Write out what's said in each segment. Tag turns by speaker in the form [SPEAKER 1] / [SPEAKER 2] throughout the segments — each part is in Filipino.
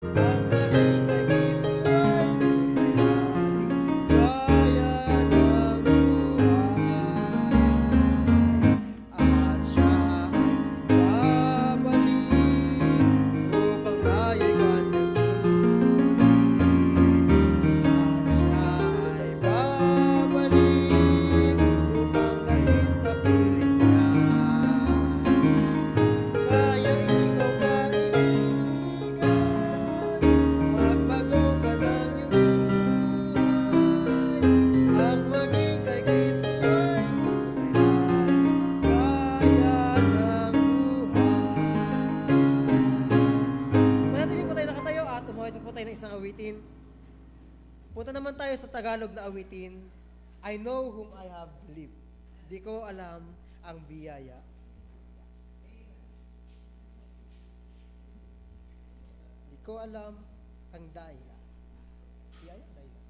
[SPEAKER 1] Ang maging kay Kristo ay tunay na ligaya ng buhay. At siya ay babalik upang tayo'y kanyang kunin. At siya ay babalik upang dalhin sa piling niya. Kaya ikaw kaibigan, magbago ka ng iyong buhay. Ang maging kay Kristo ay tunay na ligaya ng buhay. Manatili po tayo nakatayo at tumuhay po tayo ng isang awitin. Punta naman tayo sa Tagalog na awitin. I know whom I have believed. Di ko alam ang biyaya. Di ko alam ang dahilan. Biyaya, dahilan.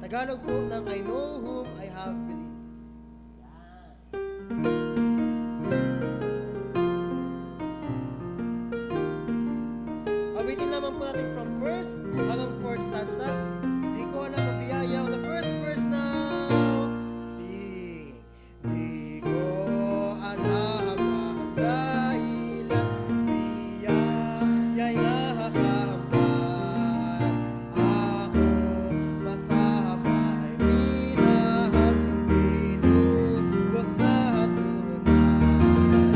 [SPEAKER 1] Tagalog po ng I know whom I have believed. Awitin naman po natin from first hanggang fourth stanza. Di ko alam ang biyaya. On the first verse now, sing. Di ko alam ang dahilan, biyaya'y nakakamtan. Ako masama'y minahal, inubos na tunay.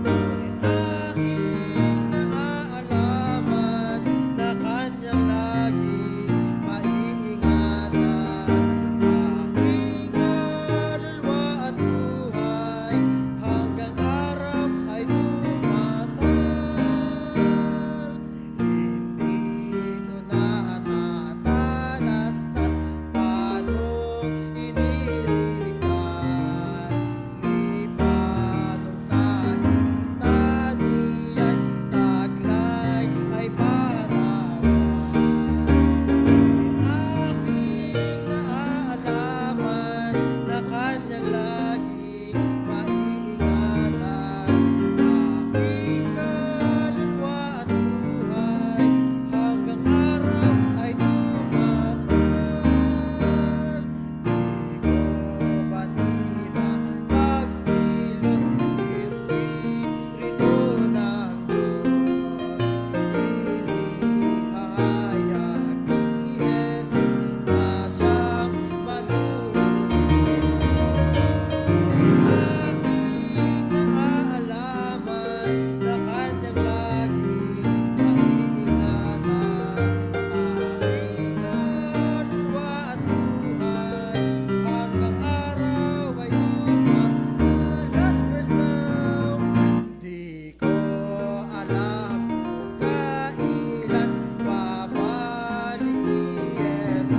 [SPEAKER 1] Ngunit aking naaalaman na kanyang laging maiingatan. Aking kaluluwa at buhay hanggang araw ay tumatal. Hindi ko natatalastas paanong inilipas, ni paanong salita niya'y taglay ay panawan. Ngunit aking naaalaman na kanyang laging maiingatan. Aking kaluluwa at buhay hanggang araw ay tumatal. Di ko batida pagkilos, Espiritu ng Diyos. Inihahayag ni Jesus na siyang manunubos. Ngunit aking naaalaman na kanyang laging maiingatan. Aking kaluluwa at buhay hanggang araw ay tumatal. Last verse now. Di ko alam kung kailan babalik si Jesus,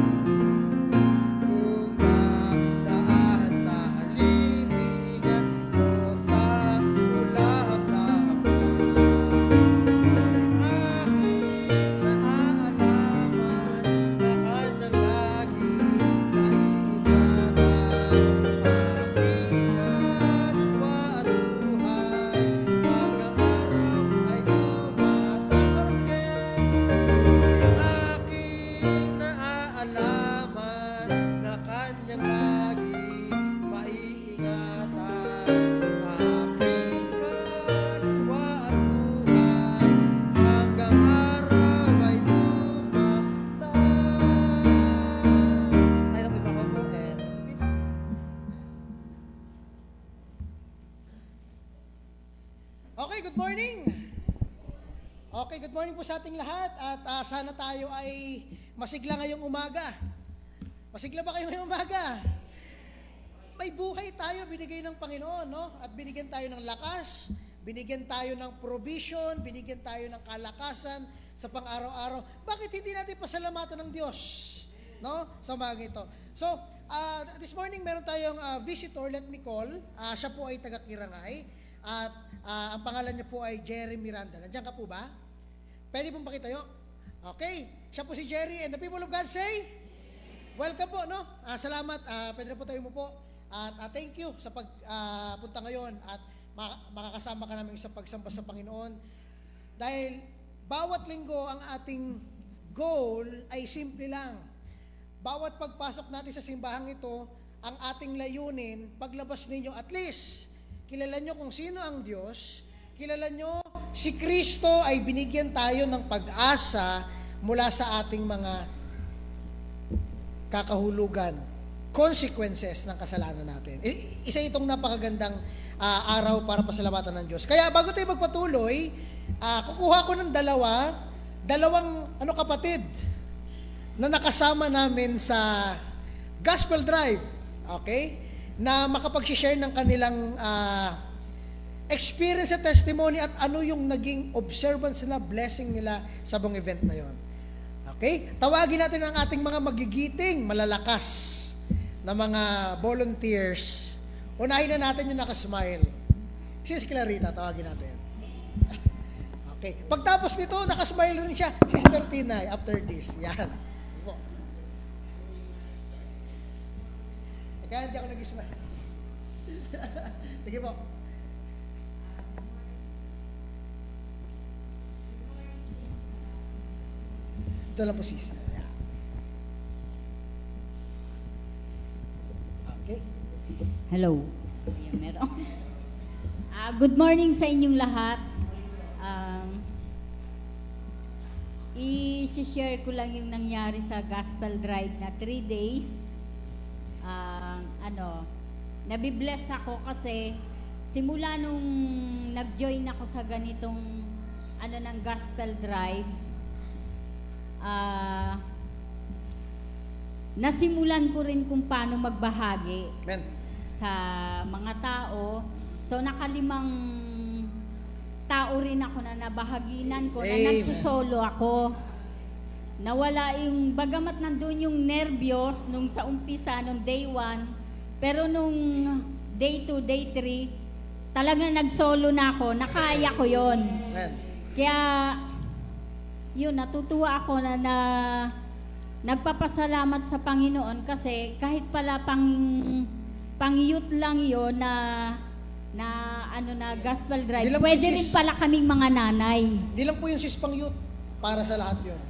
[SPEAKER 1] kung dadaan sa libingan o sa ulap-lapan. Ngunit aking naaalaman na kanyang laging maiingatan. Aking kaluluwa at buhay hanggang araw ay tumatal. Chorus again. Ngunit aking naaalaman na kanyang laging maiingatan. Aking kaluluwa at buhay hanggang araw ay tumatal. Tayo na po yung mga po and please. Okay, good morning. Okay, good morning po sa ating lahat at sana tayo ay masigla ngayong umaga. Masigla ba kayo ngayong umaga? May buhay tayo binigay ng Panginoon, no? At binigyan tayo ng lakas, binigyan tayo ng provision, binigyan tayo ng kalakasan sa pang-araw-araw. Bakit hindi natin pasalamatan ng Diyos, no? Sa umaga ito. So, this morning meron tayong visitor, let me call. Siya po ay taga-Kirangay at ang pangalan niya po ay Jerry Miranda. Nandiyan ka po ba? Pwede pong pakitayo? Okay. Siya po si Jerry and the people of God say, welcome po, no? Salamat. Pwede na po tayo mo po. At thank you sa pagpunta ngayon at makakasama ka namin sa pagsamba sa Panginoon. Dahil bawat linggo ang ating goal ay simple lang. Bawat pagpasok natin sa simbahang ito, ang ating layunin, paglabas ninyo, at least, kilala nyo kung sino ang Diyos, kilala nyo, si Kristo ay binigyan tayo ng pag-asa mula sa ating mga kakahulugan, consequences ng kasalanan natin. Isa itong napakagandang araw para pasalamatan ng Diyos. Kaya bago tayo magpatuloy, kukuha ko ng dalawang kapatid na nakasama namin sa Gospel Drive, okay? Na makapag-share ng kanilang experience at testimony at ano yung naging observance nila, blessing nila sa buong event na yon. Okay? Tawagin natin ang ating mga magigiting, malalakas na mga volunteers. Unahin na natin yung nakasmile. Si Clarita, tawagin natin. Okay. Pagtapos nito, nakasmile rin siya. Sister Tinay, after this. Yan. Kaya hindi ako nag-smile. Sige po. Ito lang po, sis. Yeah. Okay.
[SPEAKER 2] Hello. Meron. Good morning sa inyong lahat. I-share ko lang yung nangyari sa Gospel Drive na 3 days. Nabibless ako kasi simula nung nag-join ako sa ganitong ng Gospel Drive, nasimulan ko rin kung paano magbahagi.
[SPEAKER 1] Amen.
[SPEAKER 2] Sa mga tao. So nakalimang tao rin ako na nabahaginan ko, na nagsusolo ako. Nawala yung, bagamat nandun yung nervyos nung sa umpisa, nung day 1, pero nung day 2, day 3, talagang nagsolo na ako, nakaya ko yon. Kaya, yun, natutuwa ako na nagpapasalamat sa Panginoon kasi kahit pala pang youth lang yon na Gospel Drive, pwede rin pala kaming mga nanay.
[SPEAKER 1] Hindi lang po yung sis pang youth, para sa lahat yon.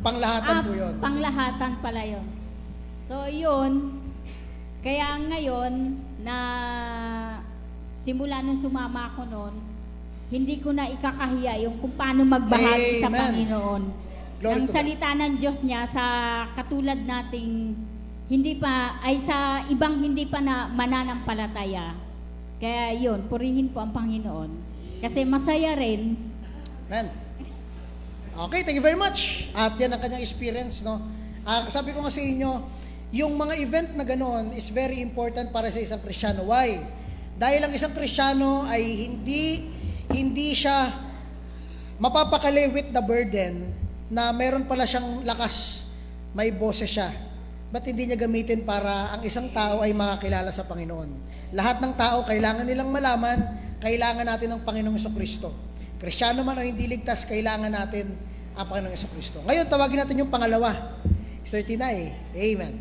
[SPEAKER 2] Panglahatan
[SPEAKER 1] po yun.
[SPEAKER 2] Panglahatan pala yon. So yun, kaya ngayon na simula nung sumama ako noon, hindi ko na ikakahiya yung kung paano magbahagi sa Panginoon. Ang salita ng Diyos niya sa katulad nating sa ibang hindi pa na mananampalataya. Kaya yun, purihin po ang Panginoon. Kasi masaya rin.
[SPEAKER 1] Amen. Okay, thank you very much. At yan ang kanyang experience, no? Sabi ko nga sa inyo, yung mga event na gano'n is very important para sa isang Kristiyano. Why? Dahil ang isang Kristiyano ay hindi siya mapapakali with the burden na meron pala siyang lakas, may boses siya. Ba't hindi niya gamitin para ang isang tao ay makakilala sa Panginoon? Lahat ng tao, kailangan nilang malaman, kailangan natin ng Panginoong Jesucristo. Kristiyano man o hindi ligtas, kailangan natin ang Panginoong Jesucristo. Ngayon, tawagin natin yung pangalawa. Sister Tinay, amen.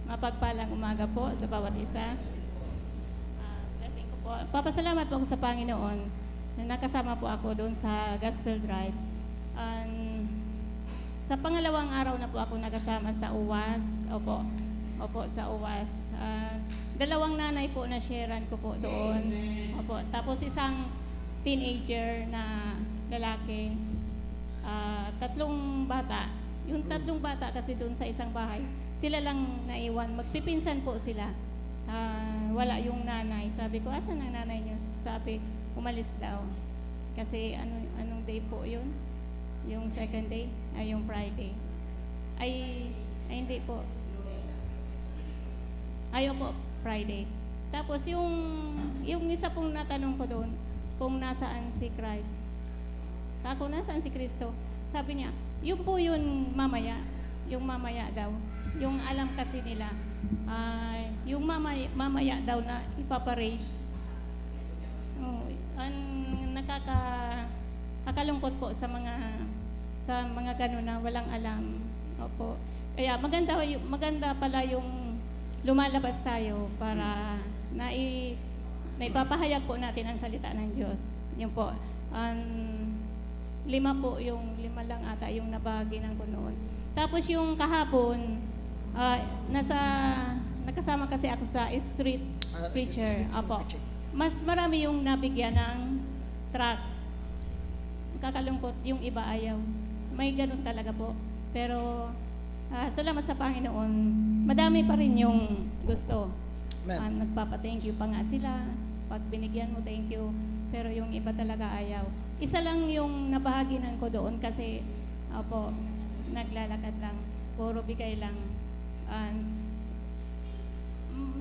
[SPEAKER 3] Mapagpalang umaga po sa bawat isa. Blessing ko po. Papasalamat po ako sa Panginoon na nakasama po ako doon sa Gospel Drive. Sa pangalawang araw na po ako nakasama sa UWAS. Opo, sa UWAS. Dalawang nanay po na sharean ko po doon. Opo. Tapos isang teenager na lalaki. 3 bata. Yung 3 bata kasi doon sa isang bahay, sila lang naiwan. Magpipinsan po sila. Wala yung nanay. Sabi ko, asan ang nanay niyo? Sabi, umalis daw. Kasi anong day po yun? Yung second day? Yung Friday. Ay hindi po. Ayaw po, Friday. Tapos yung isa pong natanong ko doon, kung nasaan si Christ. Ako, nasaan si Kristo? Sabi niya, yun po yun mamaya. Yung mamaya daw. Yung alam kasi nila, yung mamaya daw na ipaparade. Ang nakakalungkot po sa mga ganun na walang alam. Opo. Kaya maganda pala yung lumalabas tayo para naipapahayag po natin ang salita ng Diyos. Yun po. Lima lang ata yung nabahaginan ko noon. Tapos yung kahapon, nakasama kasi ako sa street preacher.
[SPEAKER 1] Street
[SPEAKER 3] Apo.
[SPEAKER 1] preaching.
[SPEAKER 3] Mas marami yung nabigyan ng tracts. Kakalungkot, yung iba ayaw. May ganun talaga po. Pero salamat sa Panginoon, madami pa rin yung gusto.
[SPEAKER 1] Amen.
[SPEAKER 3] Nagpapa-thank you pa nga sila. Pag binigyan mo, thank you. Pero yung iba talaga ayaw. Isa lang yung nabahaginan ko doon kasi, naglalakad lang. Puro bigay lang.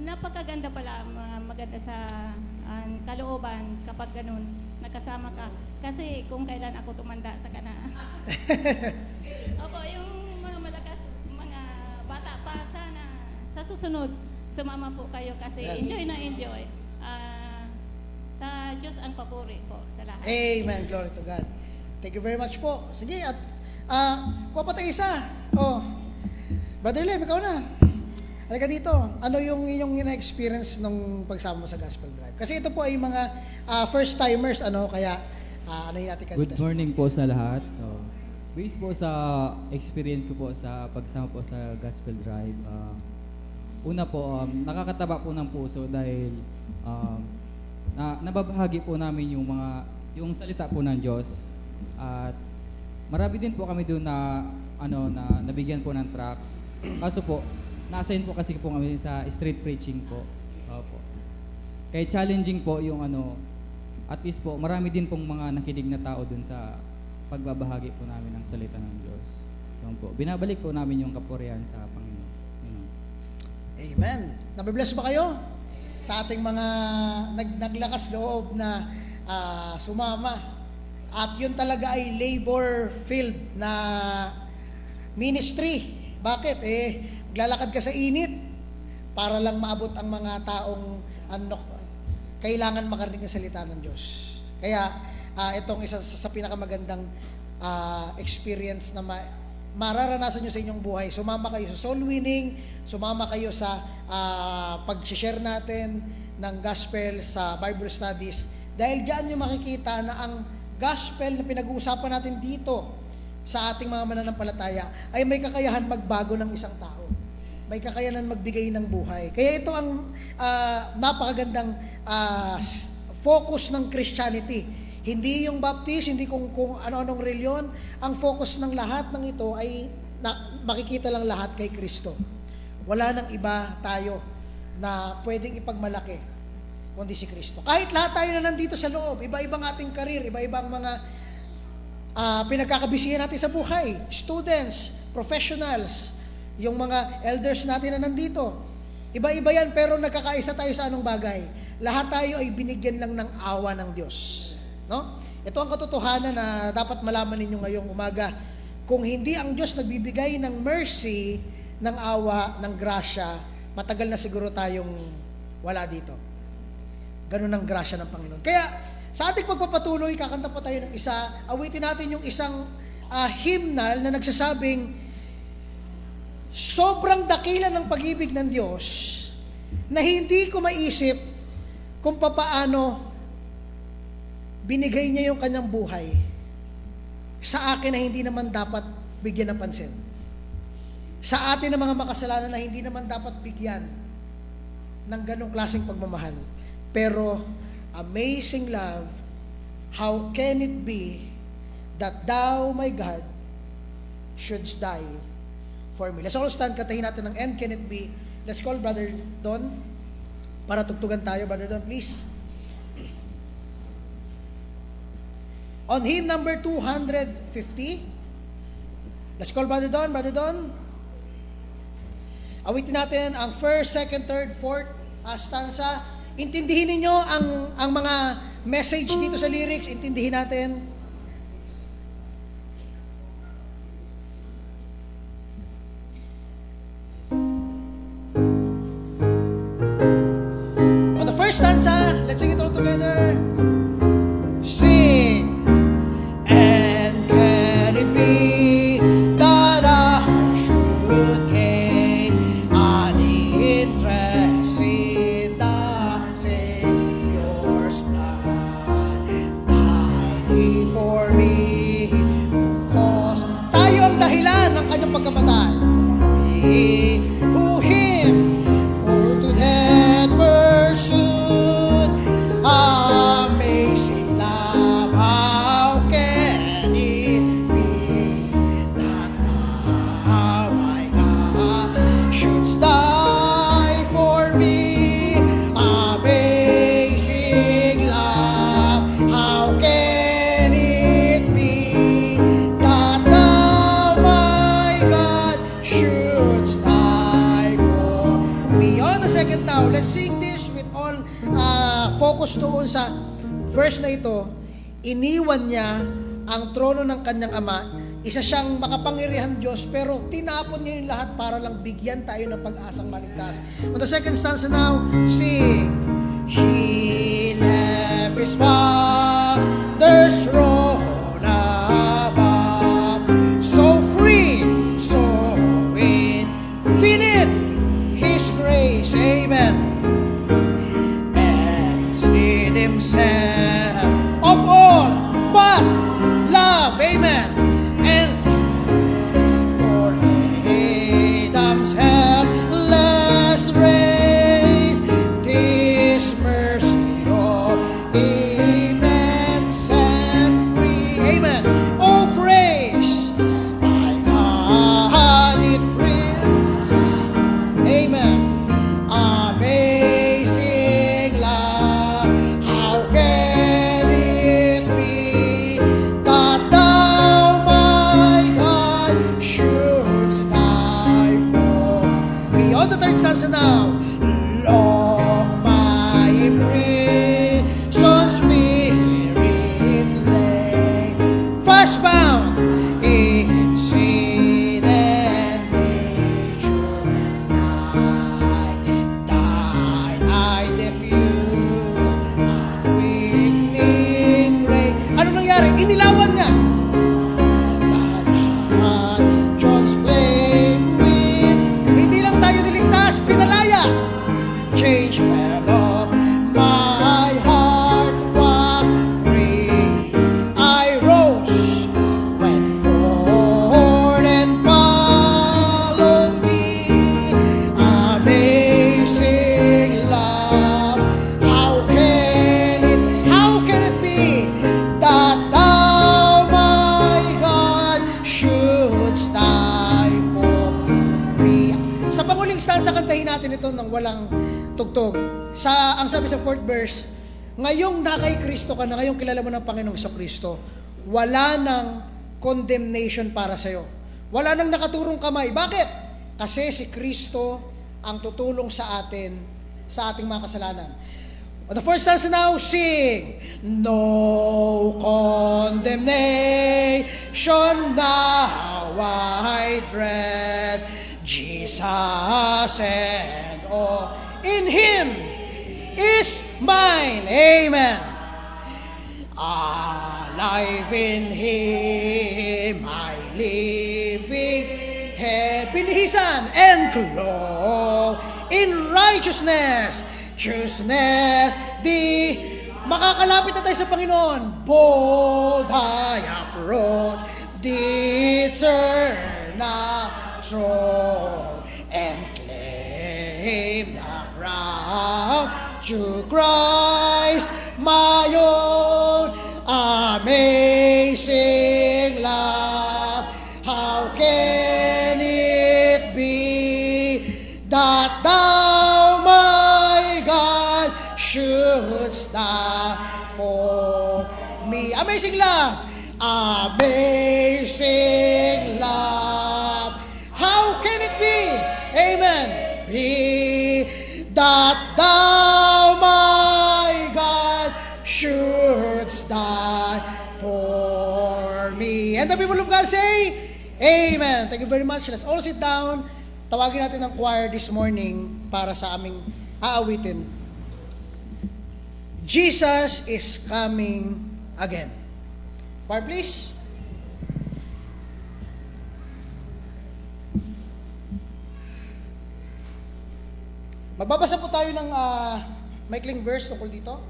[SPEAKER 3] Napakaganda pala, maganda sa kalooban kapag ganun, nakasama ka. Kasi kung kailan ako tumanda sa kana. Yung mga malakas, mga bata pa, sana sa susunod, sumama po kayo kasi enjoy na enjoy. Sa Diyos ang papuri po sa lahat.
[SPEAKER 1] Amen. Glory to God. Thank you very much po. Sige, at kuha pa tayo isa. Brother Lem, ikaw na. Halika dito. Ano yung iyong na-experience nung pagsama mo sa Gospel Drive? Kasi ito po ay mga first-timers, kaya ano yung natin
[SPEAKER 4] Good morning po sa lahat. Based po sa experience ko po sa pagsama po sa Gospel Drive, una po, nakakataba po ng puso dahil nababahagi po namin yung salita po ng Diyos. At marami din po kami doon na nabigyan po ng tracts. Kaso po, na-assign po kasi po kami sa street preaching po. Opo. Kaya challenging po yung at least po, marami din pong mga nakinig na tao dun sa pagbabahagi po namin ng salita ng Diyos. Yun po. Binabalik po namin yung kapurihan sa Panginoon. Yun.
[SPEAKER 1] Amen. Nabibless ba kayo? Sa ating mga naglakas loob na sumama. At yun talaga ay labor field na ministry. Bakit? Maglalakad ka sa init para lang maabot ang mga taong kailangan makarinig ng salita ng Diyos. Kaya itong isa sa pinakamagandang experience na mararanasan nyo sa inyong buhay. Sumama kayo sa soul winning, sumama kayo sa pag-share natin ng gospel sa Bible studies. Dahil diyan nyo makikita na ang gospel na pinag-uusapan natin dito sa ating mga mananampalataya ay may kakayahan magbago ng isang tao. May kakayanan magbigay ng buhay. Kaya ito ang napakagandang focus ng Christianity. Hindi yung Baptist, hindi kung ano-anong reliyon. Ang focus ng lahat ng ito ay makikita lang lahat kay Kristo. Wala nang iba tayo na pwedeng ipagmalaki kundi si Kristo. Kahit lahat tayo na nandito sa loob, iba-ibang ating karir, iba-ibang mga pinagkakabisihan natin sa buhay. Students, professionals, yung mga elders natin na nandito. Iba-iba yan, pero nagkakaisa tayo sa anong bagay. Lahat tayo ay binigyan lang ng awa ng Diyos. No? Ito ang katotohanan na dapat malaman ninyo ngayong umaga. Kung hindi ang Diyos nagbibigay ng mercy, ng awa, ng grasya, matagal na siguro tayong wala dito. Ganun ang grasya ng Panginoon. Kaya, sa ating pagpapatuloy, kakanta pa tayo ng isa, awitin natin yung isang hymnal na nagsasabing, sobrang dakila ng pag-ibig ng Diyos na hindi ko maisip kung papaano binigay niya yung kanyang buhay sa akin na hindi naman dapat bigyan ng pansin. Sa atin na mga makasalanan na hindi naman dapat bigyan ng ganong klaseng pagmamahal. Pero, amazing love, how can it be that thou, my God, shouldst die for me? Let's all stand, katahin natin ng And Can It Be. Let's call Brother Don para tugtugan tayo. Brother Don, please. On hymn number 250, let's call Brother Don. Brother Don, awitin natin ang 1st, 2nd, 3rd, 4th stanza. Intindihin ninyo ang mga message dito sa lyrics. Intindihin natin. On the first stanza, let's sing it all together. Sing. And can it be that I should a second now. Let's sing this with all focus doon sa verse na ito. Iniwan niya ang trono ng kanyang ama. Isa siyang makapangyarihan Diyos, pero tinapon niya yung lahat para lang bigyan tayo ng pag-asang maligtas. On the second stanza now, sing. He left his father's throne above, so free, so infinite His grace, amen, and rid himself of all but love, amen, and for Adam's helpless race, this mercy all immense and free, amen. Oh, praise my God, it brings, amen. Amazing love, how can it be that thou, my God, shouldst die for me? On the third stanza now. Long my imprisoned spirit lay, fast bound in sin and nature. Thine eye diffuse a quickening ray. Ano nangyari? Inilawan niya. Dadaan John's flame with, hindi lang tayo niligtas, pinalaya. Change fell off, my heart was free. I rose, went forward and followed thee. Amazing love, how can it be that thou, my God, shouldst die for me? Sa panguling stanza, kantahin natin ito ng walang tugtog. Ang sabi sa fourth verse, ngayong na kay Kristo ka na, ngayong kilala mo ng Panginoong Kristo, wala nang condemnation para sa'yo. Wala nang nakaturong kamay. Bakit? Kasi si Kristo ang tutulong sa atin, sa ating mga kasalanan. On the first stanza now, sing. No condemnation now I dread, Jesus and all in Him is mine, amen. Alive in Him, I living, binihisan and clothed in righteousness, di makakalapit na tayo sa Panginoon. Bold I approach the eternal throne and claim the crown to Christ my own. Amazing love, how can it be that thou, my God, shouldst die for me? Amazing love, amazing love, how can it be, amen, be that thou, my God, shouldst die for me? And the people of God say, amen. Thank you very much. Let's all sit down. Tawagin natin ang choir this morning para sa aming aawitin. Jesus is coming again. Choir, please. Magbabasa po tayo ng maikling verse tungkol dito.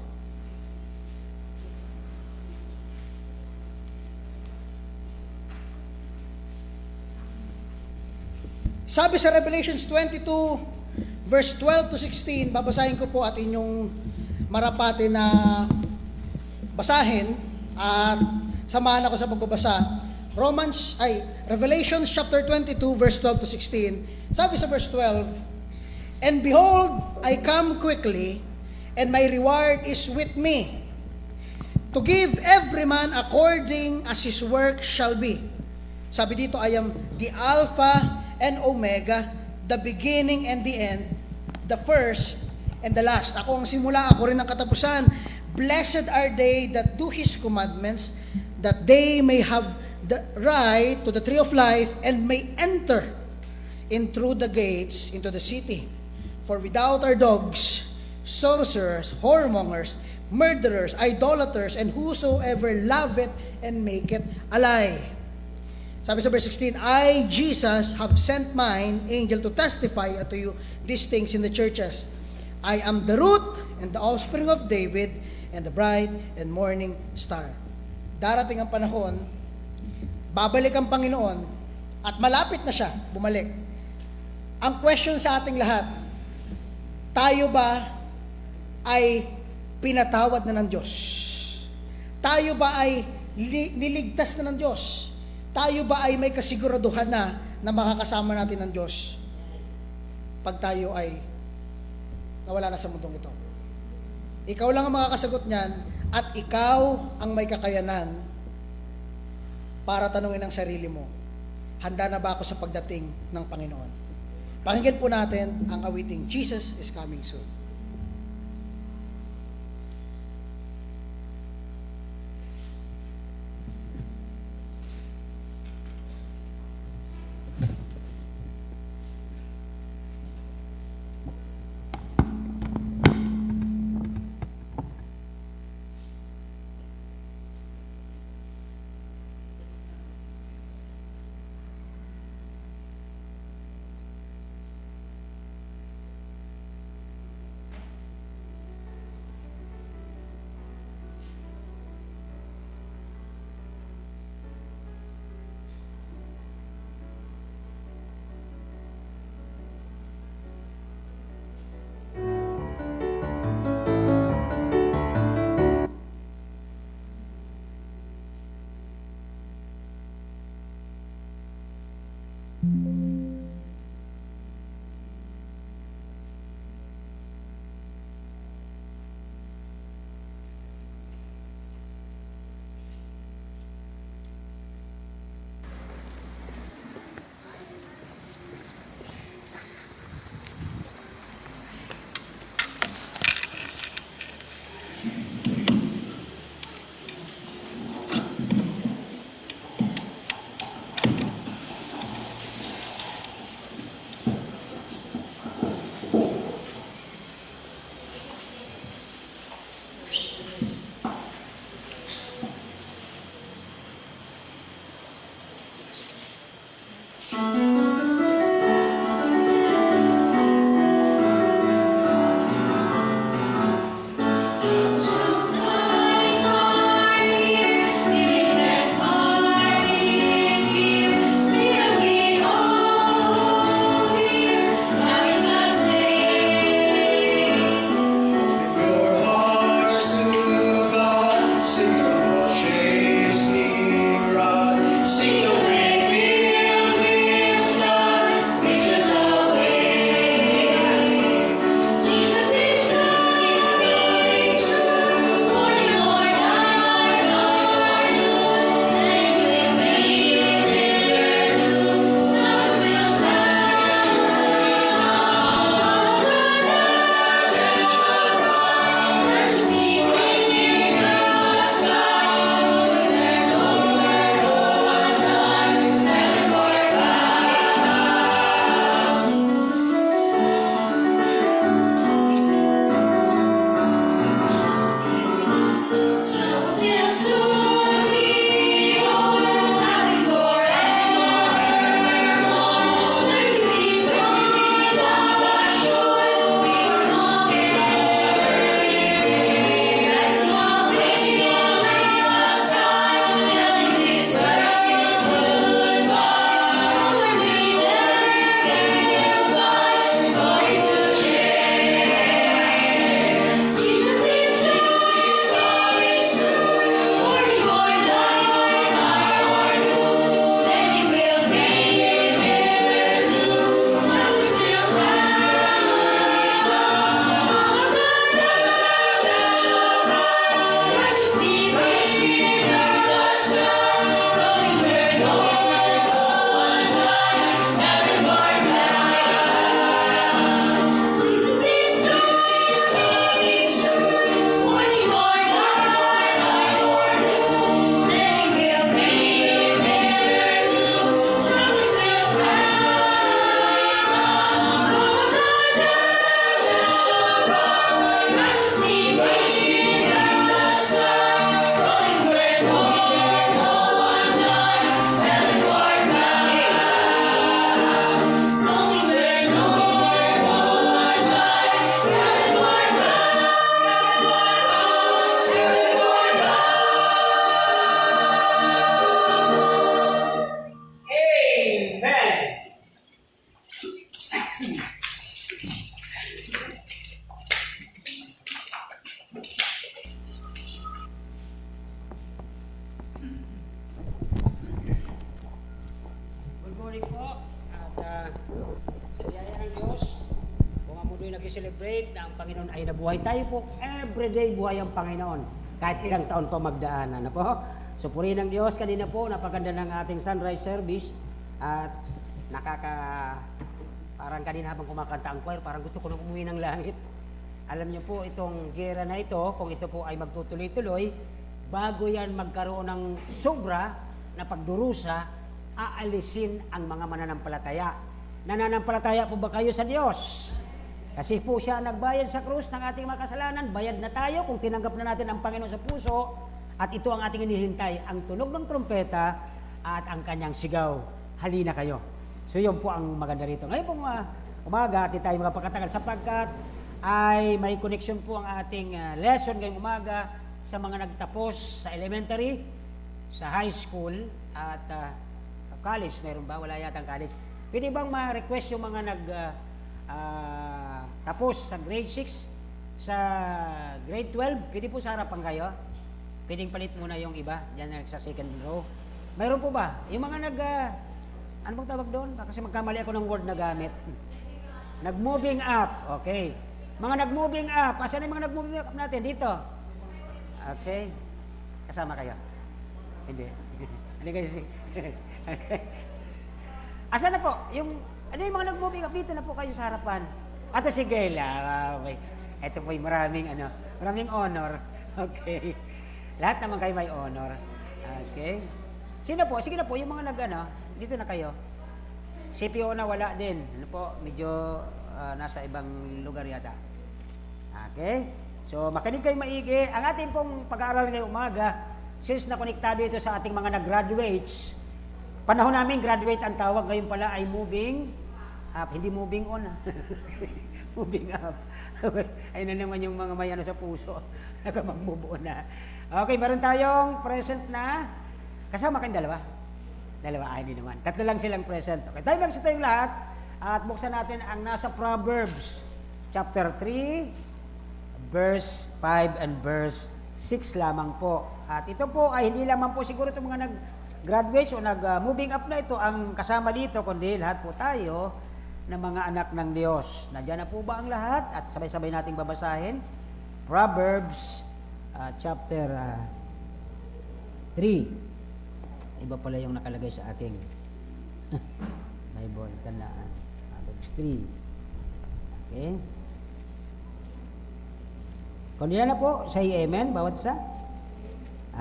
[SPEAKER 1] Sabi sa Revelations 22, verse 12 to 16, babasahin ko po at inyong marapati na basahin at samahan ako sa pagbabasa. Revelations chapter 22, verse 12 to 16. Sabi sa verse 12, and behold, I come quickly, and my reward is with me, to give every man according as his work shall be. Sabi dito, I am the Alpha and Omega, the beginning and the end, the first and the last. Ako ang simula, ako rin ang katapusan. Blessed are they that do His commandments, that they may have the right to the tree of life and may enter in through the gates into the city. For without are dogs, sorcerers, whoremongers, murderers, idolaters, and whosoever loveth and maketh a lie. Sabi sa verse 16, I, Jesus, have sent mine angel to testify unto you these things in the churches. I am the root and the offspring of David and the bright and morning star. Darating ang panahon, babalik ang Panginoon, at malapit na siya bumalik. Ang question sa ating lahat, tayo ba ay pinatawad na ng Diyos? Tayo ba ay niligtas na ng Diyos? Tayo ba ay may kasiguraduhan na makakasama natin ng Diyos pag tayo ay nawala na sa mundong ito? Ikaw lang ang makakasagot niyan, at ikaw ang may kakayanan para tanungin ang sarili mo, handa na ba ako sa pagdating ng Panginoon? Pakinggan po natin ang awiting Jesus is Coming Soon.
[SPEAKER 5] nag-celebrate na ang Panginoon ay nabuhay. Tayo po, everyday buhay ang Panginoon. Kahit ilang taon pa magdaan. Ano po? So, purihin ng Diyos. Kanina po, napaganda ng ating sunrise service. At parang kanina habang kumakanta ang choir, parang gusto ko nang umuwi ng langit. Alam niyo po, itong gera na ito, kung ito po ay magtutuloy-tuloy, bago yan magkaroon ng sobra na pagdurusa, aalisin ang mga mananampalataya. Nananampalataya po ba kayo sa Diyos? Kasi po siya nagbayad sa krus ng ating mga kasalanan, bayad na tayo kung tinanggap na natin ang Panginoon sa puso, at ito ang ating inihintay, ang tunog ng trumpeta at ang kanyang sigaw, halina kayo. So yun po ang maganda rito. Ngayon pong umaga, at tayo magpakatagal sapagkat ay may connection po ang ating lesson ngayong umaga sa mga nagtapos sa elementary, sa high school, at college. Meron ba? Wala yata ang college. Pwede bang ma-request yung mga tapos sa grade 6, sa grade 12? Pwede po sa harapan kayo? Pwedeng palit muna yung iba, dyan sa second row. Mayroon po ba? Yung mga ano bang tawag doon? Kasi magkamali ako ng word na gamit. Nag-moving up. Okay. Mga nag-moving up. Asan yung mga nag-moving up natin? Dito. Okay. Kasama kayo? Hindi. Hindi kayo. Okay. Asan na po? Ano yung mga nag-moving up? Dito na po kayo sa harapan. Ato si Gela. Okay. Ito po yung maraming honor. Okay. Lahat naman kayo may honor. Okay. Sino po? Sige na po, yung mga dito na kayo. Si Fiona wala din. Ano po, medyo nasa ibang lugar yata. Okay? So, makinig kayo maigi. Ang ating pong pag-aaral ngayong umaga, since nakonektado ito sa ating mga nag-graduates, panahon namin graduate ang tawag, ngayon pala ay moving up. Hindi moving on. Moving up. Ayun na naman yung mga may sa puso. Mag-move on na. Okay, meron tayong present na. Kasama kayong dalawa? Dalawa, hindi naman. Tatlo lang silang present. Okay, tayo magsita yung lahat at buksan natin ang nasa Proverbs chapter 3, verse 5 and verse 6 lamang po. At ito po ay hindi lamang po siguro itong mga nag-graduate o nag-moving up na ito ang kasama dito, kundi lahat po tayo na mga anak ng Diyos. Nandiyan na po ba ang lahat? At sabay-sabay nating babasahin. Proverbs chapter 3. Iba pala yung nakalagay sa aking Bible. Tandaan. Proverbs 3. Okay. Kung yan na po, say amen. Bawat isa.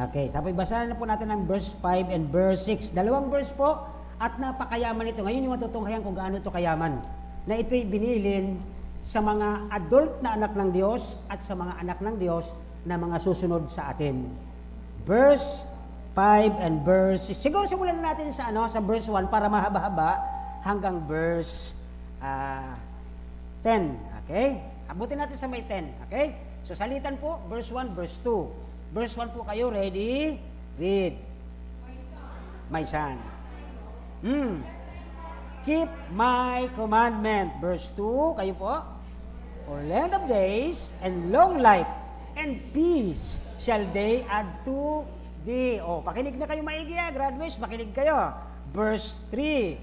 [SPEAKER 5] Okay. Tapos basahin na po natin ang verse 5 and verse 6. Dalawang verse po at napakayaman ito. Ngayon yung matutunghayan kung gaano ito kayaman. Na ito'y binilin sa mga adult na anak ng Diyos at sa mga anak ng Diyos na mga susunod sa atin. Verse 5 and verse 6. Siguro simulan natin sa verse 1 para mahaba-haba hanggang verse 10. Okay? Abutin natin sa may 10. Okay? So salitan po, verse 1, verse 2. Verse 1 po kayo, ready? Read. My son. Keep my commandment. Verse 2, kayo po. For length of days and long life and peace shall they add to thee. Pakinig na kayo maigi, graduates, makinig kayo. Verse 3,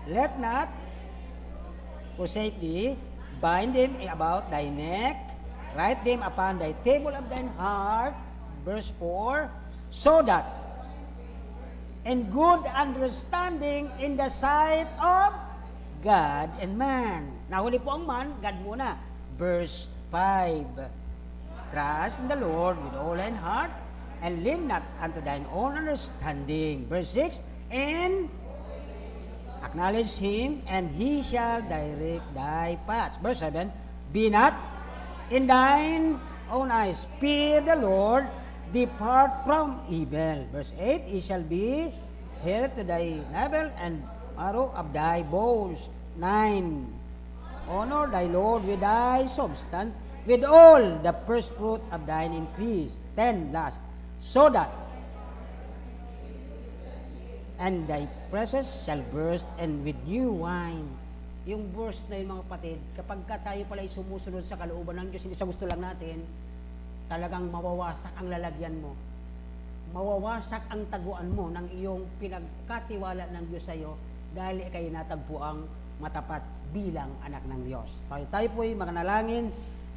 [SPEAKER 5] let not forsake thee, bind them about thy neck, write them upon thy table of thine heart. Verse 4, so that in good understanding in the sight of God and man. Nahuli po ang man, God muna. Verse 5, trust in the Lord with all thine heart, and lean not unto thine own understanding. Verse 6, and acknowledge him, and he shall direct thy paths. Verse 7, be not in thine own eyes, fear the Lord, depart from evil. Verse 8, he shall be heir to thy navel, and marrow of thy bones. 9, honor thy Lord with thy substance, with all the first fruit of thine increase. 10, last, so that and thy presses shall burst, and with new wine. Yung verse na yun, mga kapatid, kapag tayo pala ay sumusunod sa kalooban ng Diyos, hindi sa gusto lang natin, talagang mawawasak ang lalagyan mo. Mawawasak ang taguan mo ng iyong pinagkatiwala ng Diyos sa iyo dahil ikay natagpuang matapat bilang anak ng Diyos. Tayo po ay manalangin.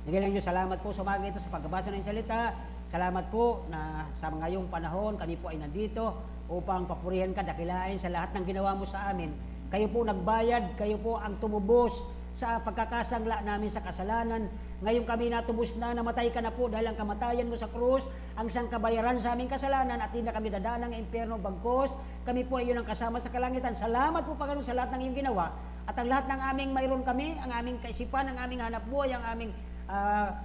[SPEAKER 5] Nagilang Diyos, salamat po sa umaga ito sa pagbabasa ng salita. Salamat po na sa ngayong panahon kami po ay nandito upang papurihan ka, dakilain sa lahat ng ginawa mo sa amin. Kayo po nagbayad, kayo po ang tumubos sa pagkakasangla namin sa kasalanan. Ngayon kami natubos na, namatay ka na po dahil ang kamatayan mo sa krus, ang isang kabayaran sa aming kasalanan at hindi na kami dadaan ng impyerno bagkos. Kami po ay yun ang kasama sa kalangitan. Salamat po Panginoon sa lahat ng iyong ginawa at ang lahat ng aming mayroon kami, ang aming kaisipan, ang aming hanap buhay, ang aming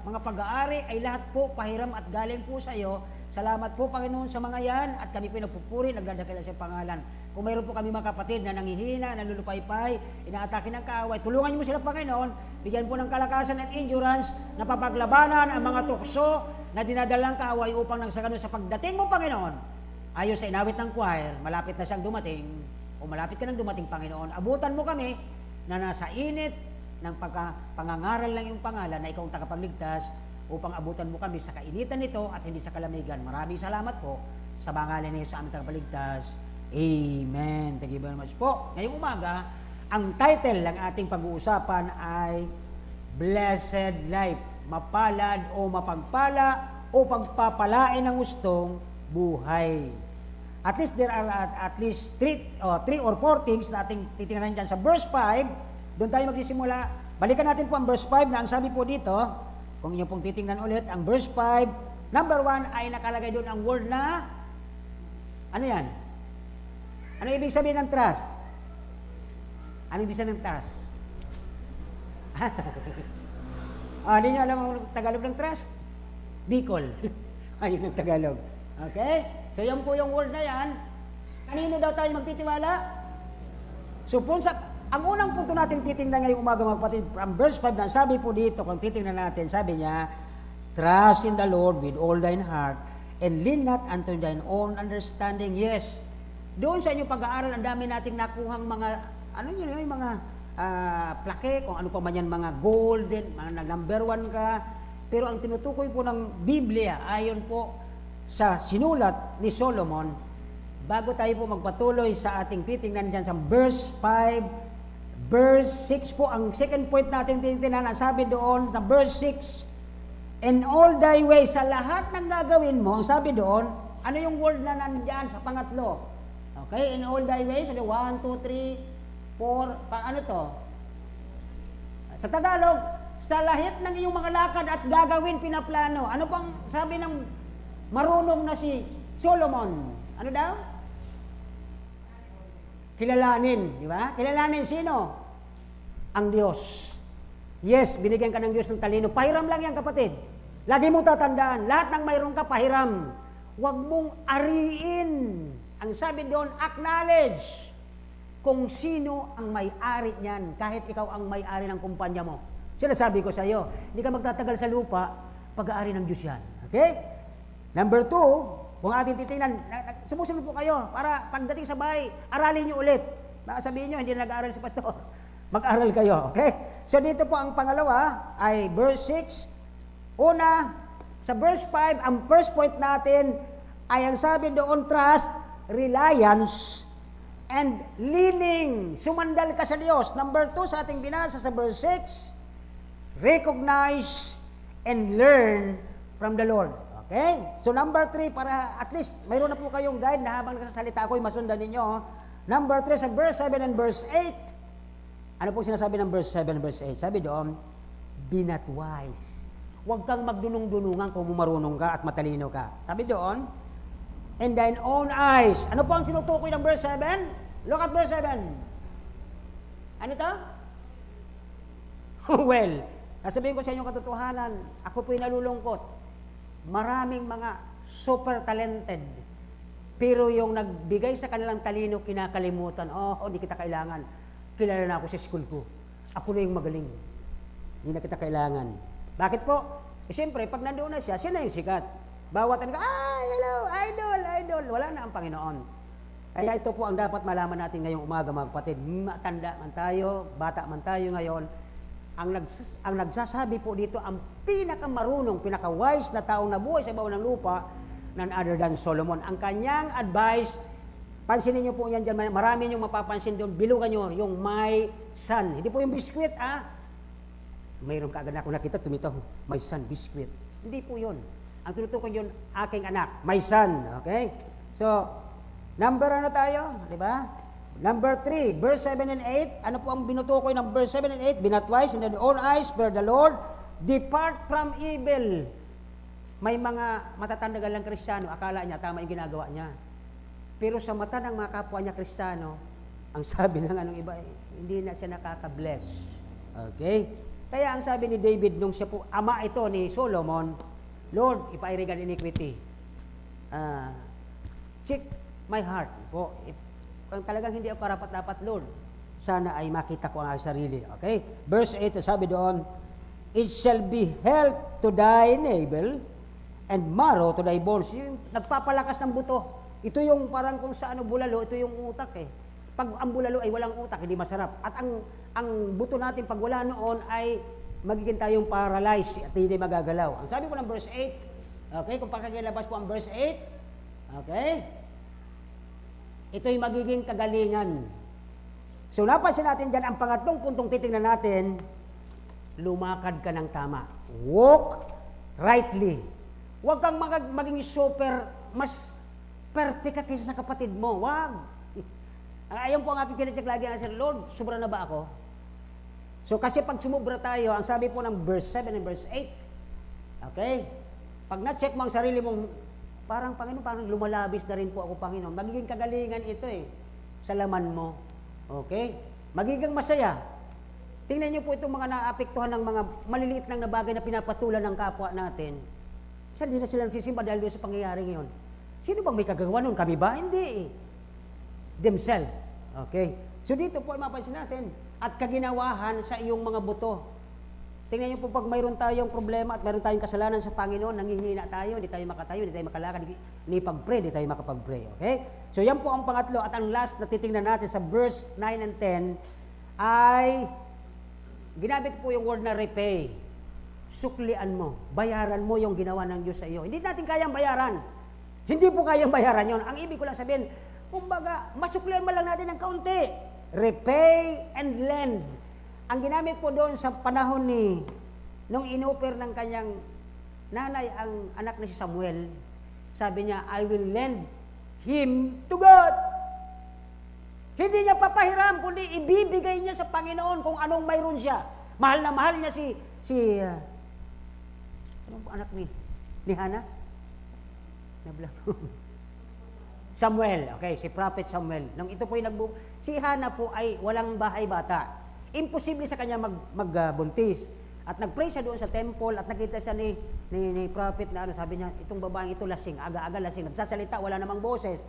[SPEAKER 5] mga pag-aari ay lahat po pahiram at galing po sa iyo. Salamat po Panginoon sa mga yan at kami po nagpupuri, nagdadakila sa pangalan. Kung mayroon po kami mga kapatid na nangihina, nalulupaypay, inaatake ng kaaway, tulungan niyo mo sila Panginoon, bigyan po ng kalakasan at endurance na papaglabanan ang mga tukso na dinadalang kaaway upang nang sa ganun sa pagdating mo Panginoon. Ayon sa inawit ng choir, malapit na siyang dumating o malapit ka nang dumating Panginoon, abutan mo kami na nasa init ng pangangaral ng iyong pangalan na ikaw ang tagapagligtas upang abutan mo kami sa kainitan nito at hindi sa kalamigan. Maraming salamat po sa pangalan ni Jesus, aming tagapagligtas. Amen. Thank you very much po. Ngayong umaga, ang title ng ating pag-uusapan ay Blessed Life. Mapalad o mapagpala o pagpapalain ng gustong buhay. At least there are at least three or four things na ating titingnan dyan sa verse 5. Doon tayo magsisimula. Balikan natin po ang verse 5 na ang sabi po dito, kung inyo pong titingnan ulit, ang verse 5, number 1 ay nakalagay doon ang word na, ano yan? Ano ibig sabihin ng trust? Ano ibig sabihin ng trust? Hindi nyo alam ang Tagalog ng trust? Bicol. Ayun ang Tagalog. Okay? So yan po yung word na yan. Kanino daw tayo magtitiwala? So ang unang punto natin titingnan ngayong umaga mga kapatid, from verse 5 na sabi po dito, kung titingnan natin, sabi niya, trust in the Lord with all thine heart and lean not unto thine own understanding. Yes, doon sa inyong pag-aaral, ang dami nating nakuhang mga, yung mga plaque, kung ano pa man yan, mga golden, mga number 1 ka. Pero ang tinutukoy po ng Biblia, ayon po sa sinulat ni Solomon, bago tayo po magpatuloy sa ating titingnan dyan sa verse 5, verse 6 po, ang second point natin titingnan, ang sabi doon sa verse 6, in all thy ways, sa lahat ng gagawin mo, ang sabi doon, ano yung word na nandyan sa pangatlo? Okay, in all thy ways, 1, 2, 3, 4, ano to? Sa Tagalog, sa lahat ng iyong mga lakad at gagawin pinaplano. Ano pang sabi ng marunong na si Solomon? Ano daw? Kilalanin, di ba? Kilalanin sino? Ang Diyos. Yes, binigyan ka ng Diyos ng talino. Pahiram lang yan, kapatid. Lagi mo tatandaan, lahat ng mayroon ka, pahiram. Huwag mong ariin. Ang sabi doon, acknowledge kung sino ang may-ari niyan, kahit ikaw ang may-ari ng kumpanya mo. Sinasabi ko sa iyo, hindi ka magtatagal sa lupa, pag-aari ng Diyos yan. Okay? Number 2, kung ating titingnan, sumusunod po kayo para pagdating sa bahay, aralin nyo ulit. Baka sabihin nyo, hindi na nag-aaral si pastor. Mag-aral kayo, okay? So dito po ang pangalawa ay verse 6. Una, sa verse 5, ang first point natin ay ang sabi doon, trust, reliance, and leaning. Sumandal ka sa Diyos. Number 2 sa ating binasa sa verse 6, recognize and learn from the Lord. Okay? So number 3, para at least mayroon na po kayong guide na habang nagsasalita ako ay masundan ninyo. Number 3 sa verse 7 and verse 8. Ano po sinasabi ng verse 7 and verse 8? Sabi doon, be not wise. Huwag kang magdunong-dunungan kung marunong ka at matalino ka. Sabi doon, in thine own eyes. Ano po ang sinutukoy ng verse 7? Look at verse 7. Ano to? Well, nasabihin ko sa inyo katotohanan, ako po'y nalulungkot. Maraming mga super talented, pero yung nagbigay sa kanilang talino, kinakalimutan. Hindi kita kailangan. Kilala na ako sa school ko. Ako na yung magaling. Hindi na kita kailangan. Bakit po? Siyempre, pag nandoon na siya na yung sikat. Bawat ano ka, hello, idol. Wala na ang Panginoon. Kaya ito po ang dapat malaman natin ngayong umaga, mga kapatid. Matanda man tayo, bata man tayo ngayon, ang nagsasabi po dito, ang pinakamarunong, pinaka-wise na taong nabuhay sa bawah ng lupa, none other than Solomon. Ang kanyang advice, pansinin niyo po yan dyan, marami niyong mapapansin doon, bilugan niyo yung may son. Hindi po yung biskwit, mayroon kaagad ako nakita, tumitaw, my son, biskwit. Hindi po yun. Ang tinutukoy yun, aking anak, my son. Okay? So, number ano tayo? Di ba? Number 3, verse 7 and 8. Ano po ang binutukoy ng verse 7 and 8? Be not wise in their own eyes, fear the Lord, depart from evil. May mga matatandagalang Kristiyano, akala niya tama yung ginagawa niya. Pero sa mata ng mga kapwa niya Kristiyano, ang sabi ng anong iba, hindi na siya nakaka-bless. Okay? Kaya ang sabi ni David, nung siya po, ama ito ni Solomon, Lord, if I regard iniquity, check my heart po. Kung talagang hindi ako karapat-dapat, Lord, sana ay makita ko ang aking sarili. Okay? Verse 8, sabi doon, it shall be health to thy navel and marrow to thy bones. Yung nagpapalakas ng buto. Ito yung parang kung sa bulalo, ito yung utak eh. Pag ang bulalo ay walang utak, hindi masarap. At ang buto natin pag wala noon ay magiging tayong paralyzed at hindi magagalaw. Ang sabi ko ng verse 8, okay, kung pakikilabas po ang verse 8, okay, ito'y magiging kagalingan. So napansin natin dyan, ang pangatlong puntong titingnan natin, lumakad ka ng tama. Walk rightly. Huwag kang maging super, mas perfect ka kaysa sa kapatid mo. Huwag. Ayun po ang aking chinecheck lagi na, Sir Lord, sobra na ba ako? So kasi pag sumubra tayo, ang sabi po ng verse 7 and verse 8, okay? Pag na-check mo ang sarili mong, parang Panginoon, parang lumalabis na rin po ako, Panginoon. Magiging kagalingan ito eh, sa laman mo. Okay? Magiging masaya. Tingnan niyo po itong mga naapektuhan ng mga maliliit lang na bagay na pinapatulan ng kapwa natin. Saan din na sila nagsisimba dahil doon sa pangyayari ngayon? Sino bang may kagagawa nun? Kami ba? Hindi. Themselves. Okay? So dito po ay mapansin natin. At kaginawahan sa iyong mga buto. Tingnan niyo po pag mayroon tayong problema at mayroon tayong kasalanan sa Panginoon, nanghihina tayo, hindi tayo makatayo, hindi tayo makalakad, hindi pag-pray, hindi tayo makapag-pray. Okay? So yan po ang pangatlo. At ang last na titingnan natin sa verse 9 and 10 ay ginamit po yung word na repay. Suklian mo. Bayaran mo yung ginawa ng Diyos sa iyo. Hindi natin kayang bayaran. Hindi po kayang bayaran yon. Ang ibig ko lang sabihin, kumbaga, masuklian mo lang natin ng kaunti. Repay and lend. Ang ginamit po doon sa panahon ni, nung inoper ng kanyang nanay ang anak ni si Samuel, sabi niya, I will lend him to God. Hindi niya papahiram, kundi ibibigay niya sa Panginoon kung anong mayroon siya. Mahal na mahal niya ano po anak ni Hana? Samuel, okay, si Prophet Samuel. Nung ito po yung si Hana po ay walang bahay bata. Imposible sa kanya magbuntis. At nag-pray siya doon sa temple at nakita siya ni Prophet na sabi niya, itong babaeng ito lasing, aga-aga lasing, nagsasalita, wala namang boses.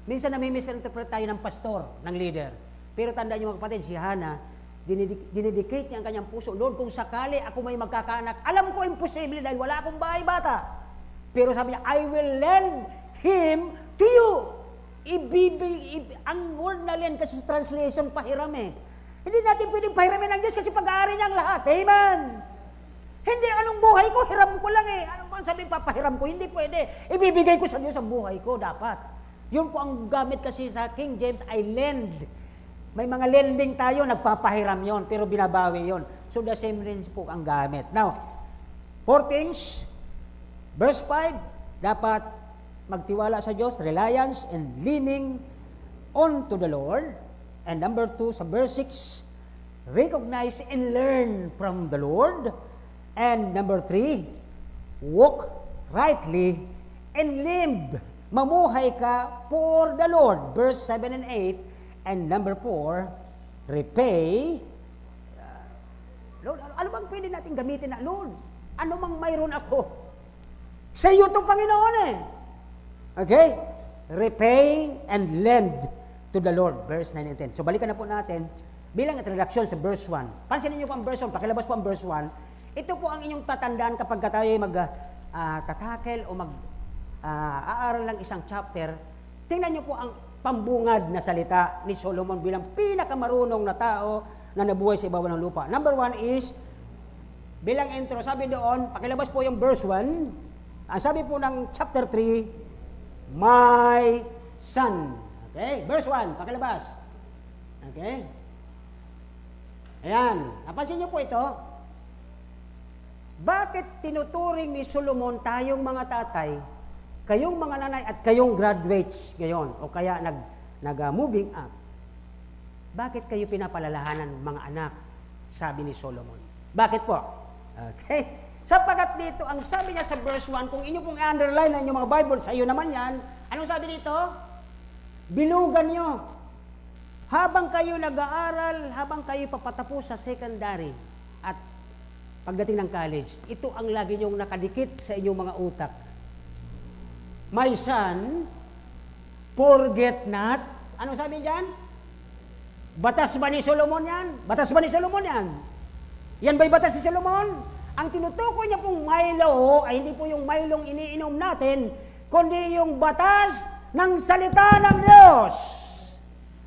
[SPEAKER 5] Minsan nami-misinterpret tayo ng pastor, ng leader. Pero tandaan niyo mga kapatid, si Hana, dinedicate niya ang kanyang puso, Lord, kung sakali ako may magkakaanak, alam ko imposible dahil wala akong bahay bata. Pero sabi niya, I will lend him to you. Ang word na lend kasi sa translation, pahiram eh. Hindi natin pwedeng pahiramin ng Diyos kasi pag-aari niya ang lahat. Amen! Hindi, anong buhay ko, hiram ko lang eh. Anong bang sabihin, papahiram ko? Hindi pwede. Ibibigay ko sa Diyos ang buhay ko, dapat. Yun po ang gamit kasi sa King James, I lend. May mga lending tayo, nagpapahiram yon, pero binabawi yon. So the same range po ang gamit. Now, 4 things. Verse 5, dapat magtiwala sa Diyos, reliance and leaning on to the Lord. And number 2, sa verse 6, recognize and learn from the Lord. And number 3, walk rightly and live. Mamuhay ka for the Lord. Verse 7 and 8. And number 4, repay. Lord, ano bang pwede natin gamitin na? Lord, ano mang mayroon ako? Sa iyo itong Panginoon eh. Okay? Repay and lend to the Lord. Verse 9 and 10. So balikan na po natin bilang introduction sa verse 1. Pansinin niyo po ang verse 1. Pakilabas po ang verse 1. Ito po ang inyong tatandaan kapag tayo tatakel o aaral ng isang chapter. Tingnan niyo po ang pambungad na salita ni Solomon bilang pinakamarunong na tao na nabuhay sa ibabaw ng lupa. Number 1 is, bilang intro, sabi doon, pakilabas po yung verse 1. Ang sabi po ng chapter 3, my son. Okay? Verse 1, pakilabas. Okay? Ayan, napansin niyo po ito? Bakit tinuturing ni Solomon tayong mga tatay, kayong mga nanay at kayong graduates ngayon o kaya nag-moving up? Bakit kayo pinapalalahanan mga anak? Sabi ni Solomon. Bakit po? Okay? Sapagat dito, ang sabi niya sa verse 1, kung inyo pong underline na inyong mga Bible, sa iyo naman yan, anong sabi dito? Bilugan nyo. Habang kayo nag-aaral, habang kayo papatapos sa secondary at pagdating ng college, ito ang lagi nyong nakadikit sa inyong mga utak. My son, forget not. Anong sabi dyan? Batas ba ni Solomon yan? Batas ba ni Solomon yan? Yan ba'y batas ni Solomon? Ang tinutukoy niya pong Milo ay hindi po yung Milong iniinom natin, kundi yung batas ng salita ng Diyos.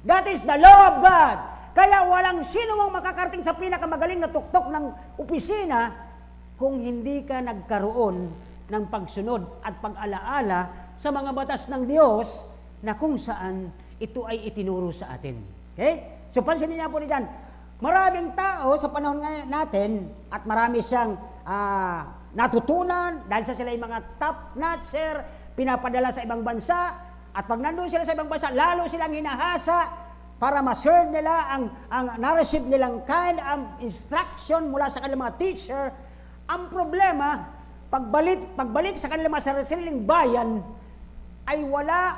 [SPEAKER 5] That is the law of God. Kaya walang sino mang makakarating sa pinakamagaling na tuktok ng opisina kung hindi ka nagkaroon ng pagsunod at pag-alaala sa mga batas ng Diyos na kung saan ito ay itinuro sa atin. Okay? So pansinin niya po diyan, maraming tao sa panahon natin at marami siyang natutunan dahil sa sila yung mga top-notcher, pinapadala sa ibang bansa, at pag nandun sila sa ibang bansa, lalo silang hinahasa para ma-serve nila ang na-receive nilang kind of instruction mula sa kanilang mga teacher. Ang problema, pagbalik sa kanilang mga sariling bayan, ay wala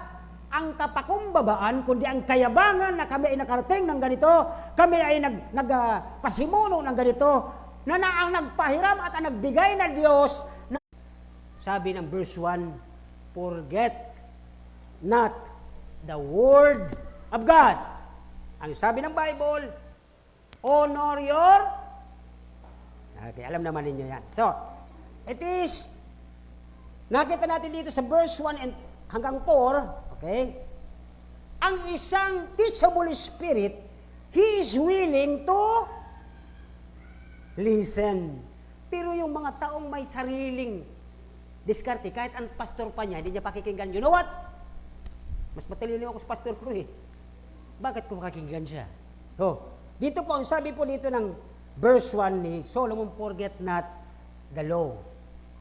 [SPEAKER 5] ang kapakumbabaan, kundi ang kayabangan na kami ay nakarating ng ganito, kami ay nagpasimuno ng ganito, na ang nagpahiram at ang nagbigay na Diyos. Sabi ng verse 1, forget not the word of God. Ang sabi ng Bible, honor your... Okay, alam naman ninyo yan. So, it is, nakita natin dito sa verse 1 and hanggang 4, okay? Ang isang teachable spirit, he is willing to listen. Pero yung mga taong may sariling diskarte, kahit ang pastor pa niya, hindi niya pakikinggan, you know what? Mas matalino ako sa pastor ko eh. Bakit ko pakikinggan siya? Oh, dito po, ang sabi po dito ng verse 1 ni Solomon, forget not the law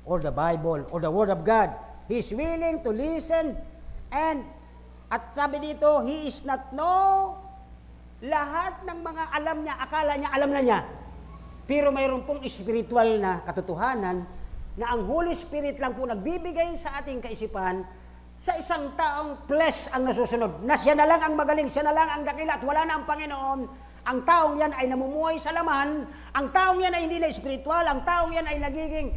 [SPEAKER 5] or the Bible or the Word of God. He is willing to listen and at sabi dito, he is not know lahat ng mga alam niya, akala niya, alam na niya. Pero mayroon pong spiritual na katotohanan na ang Holy Spirit lang po nagbibigay sa ating kaisipan sa isang taong flesh ang nasusunod. Na siya na lang ang magaling, siya na lang ang dakila at wala na ang Panginoon. Ang taong yan ay namumuhay sa laman, ang taong yan ay hindi na spiritual, ang taong yan ay nagiging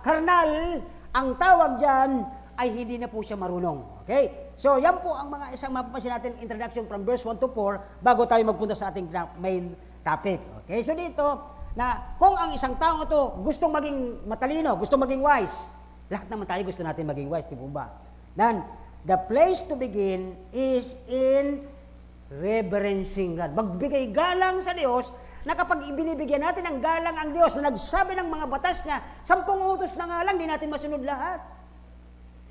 [SPEAKER 5] karnal, ang tawag dyan ay hindi na po siya marunong. Okay? So, yan po ang mga isang mapapansin natin introduction from verse 1 to 4 bago tayo magpunta sa ating main topic. Okay? So, dito, na kung ang isang tao ito gustong maging matalino, gustong maging wise, lahat naman tayo gusto natin maging wise, di po ba? Then, the place to begin is in reverencing God. Magbigay galang sa Diyos na kapag ibinibigyan natin ng galang ang Diyos na nagsabi ng mga batas niya, 10 utos na nga lang, di natin masunod lahat.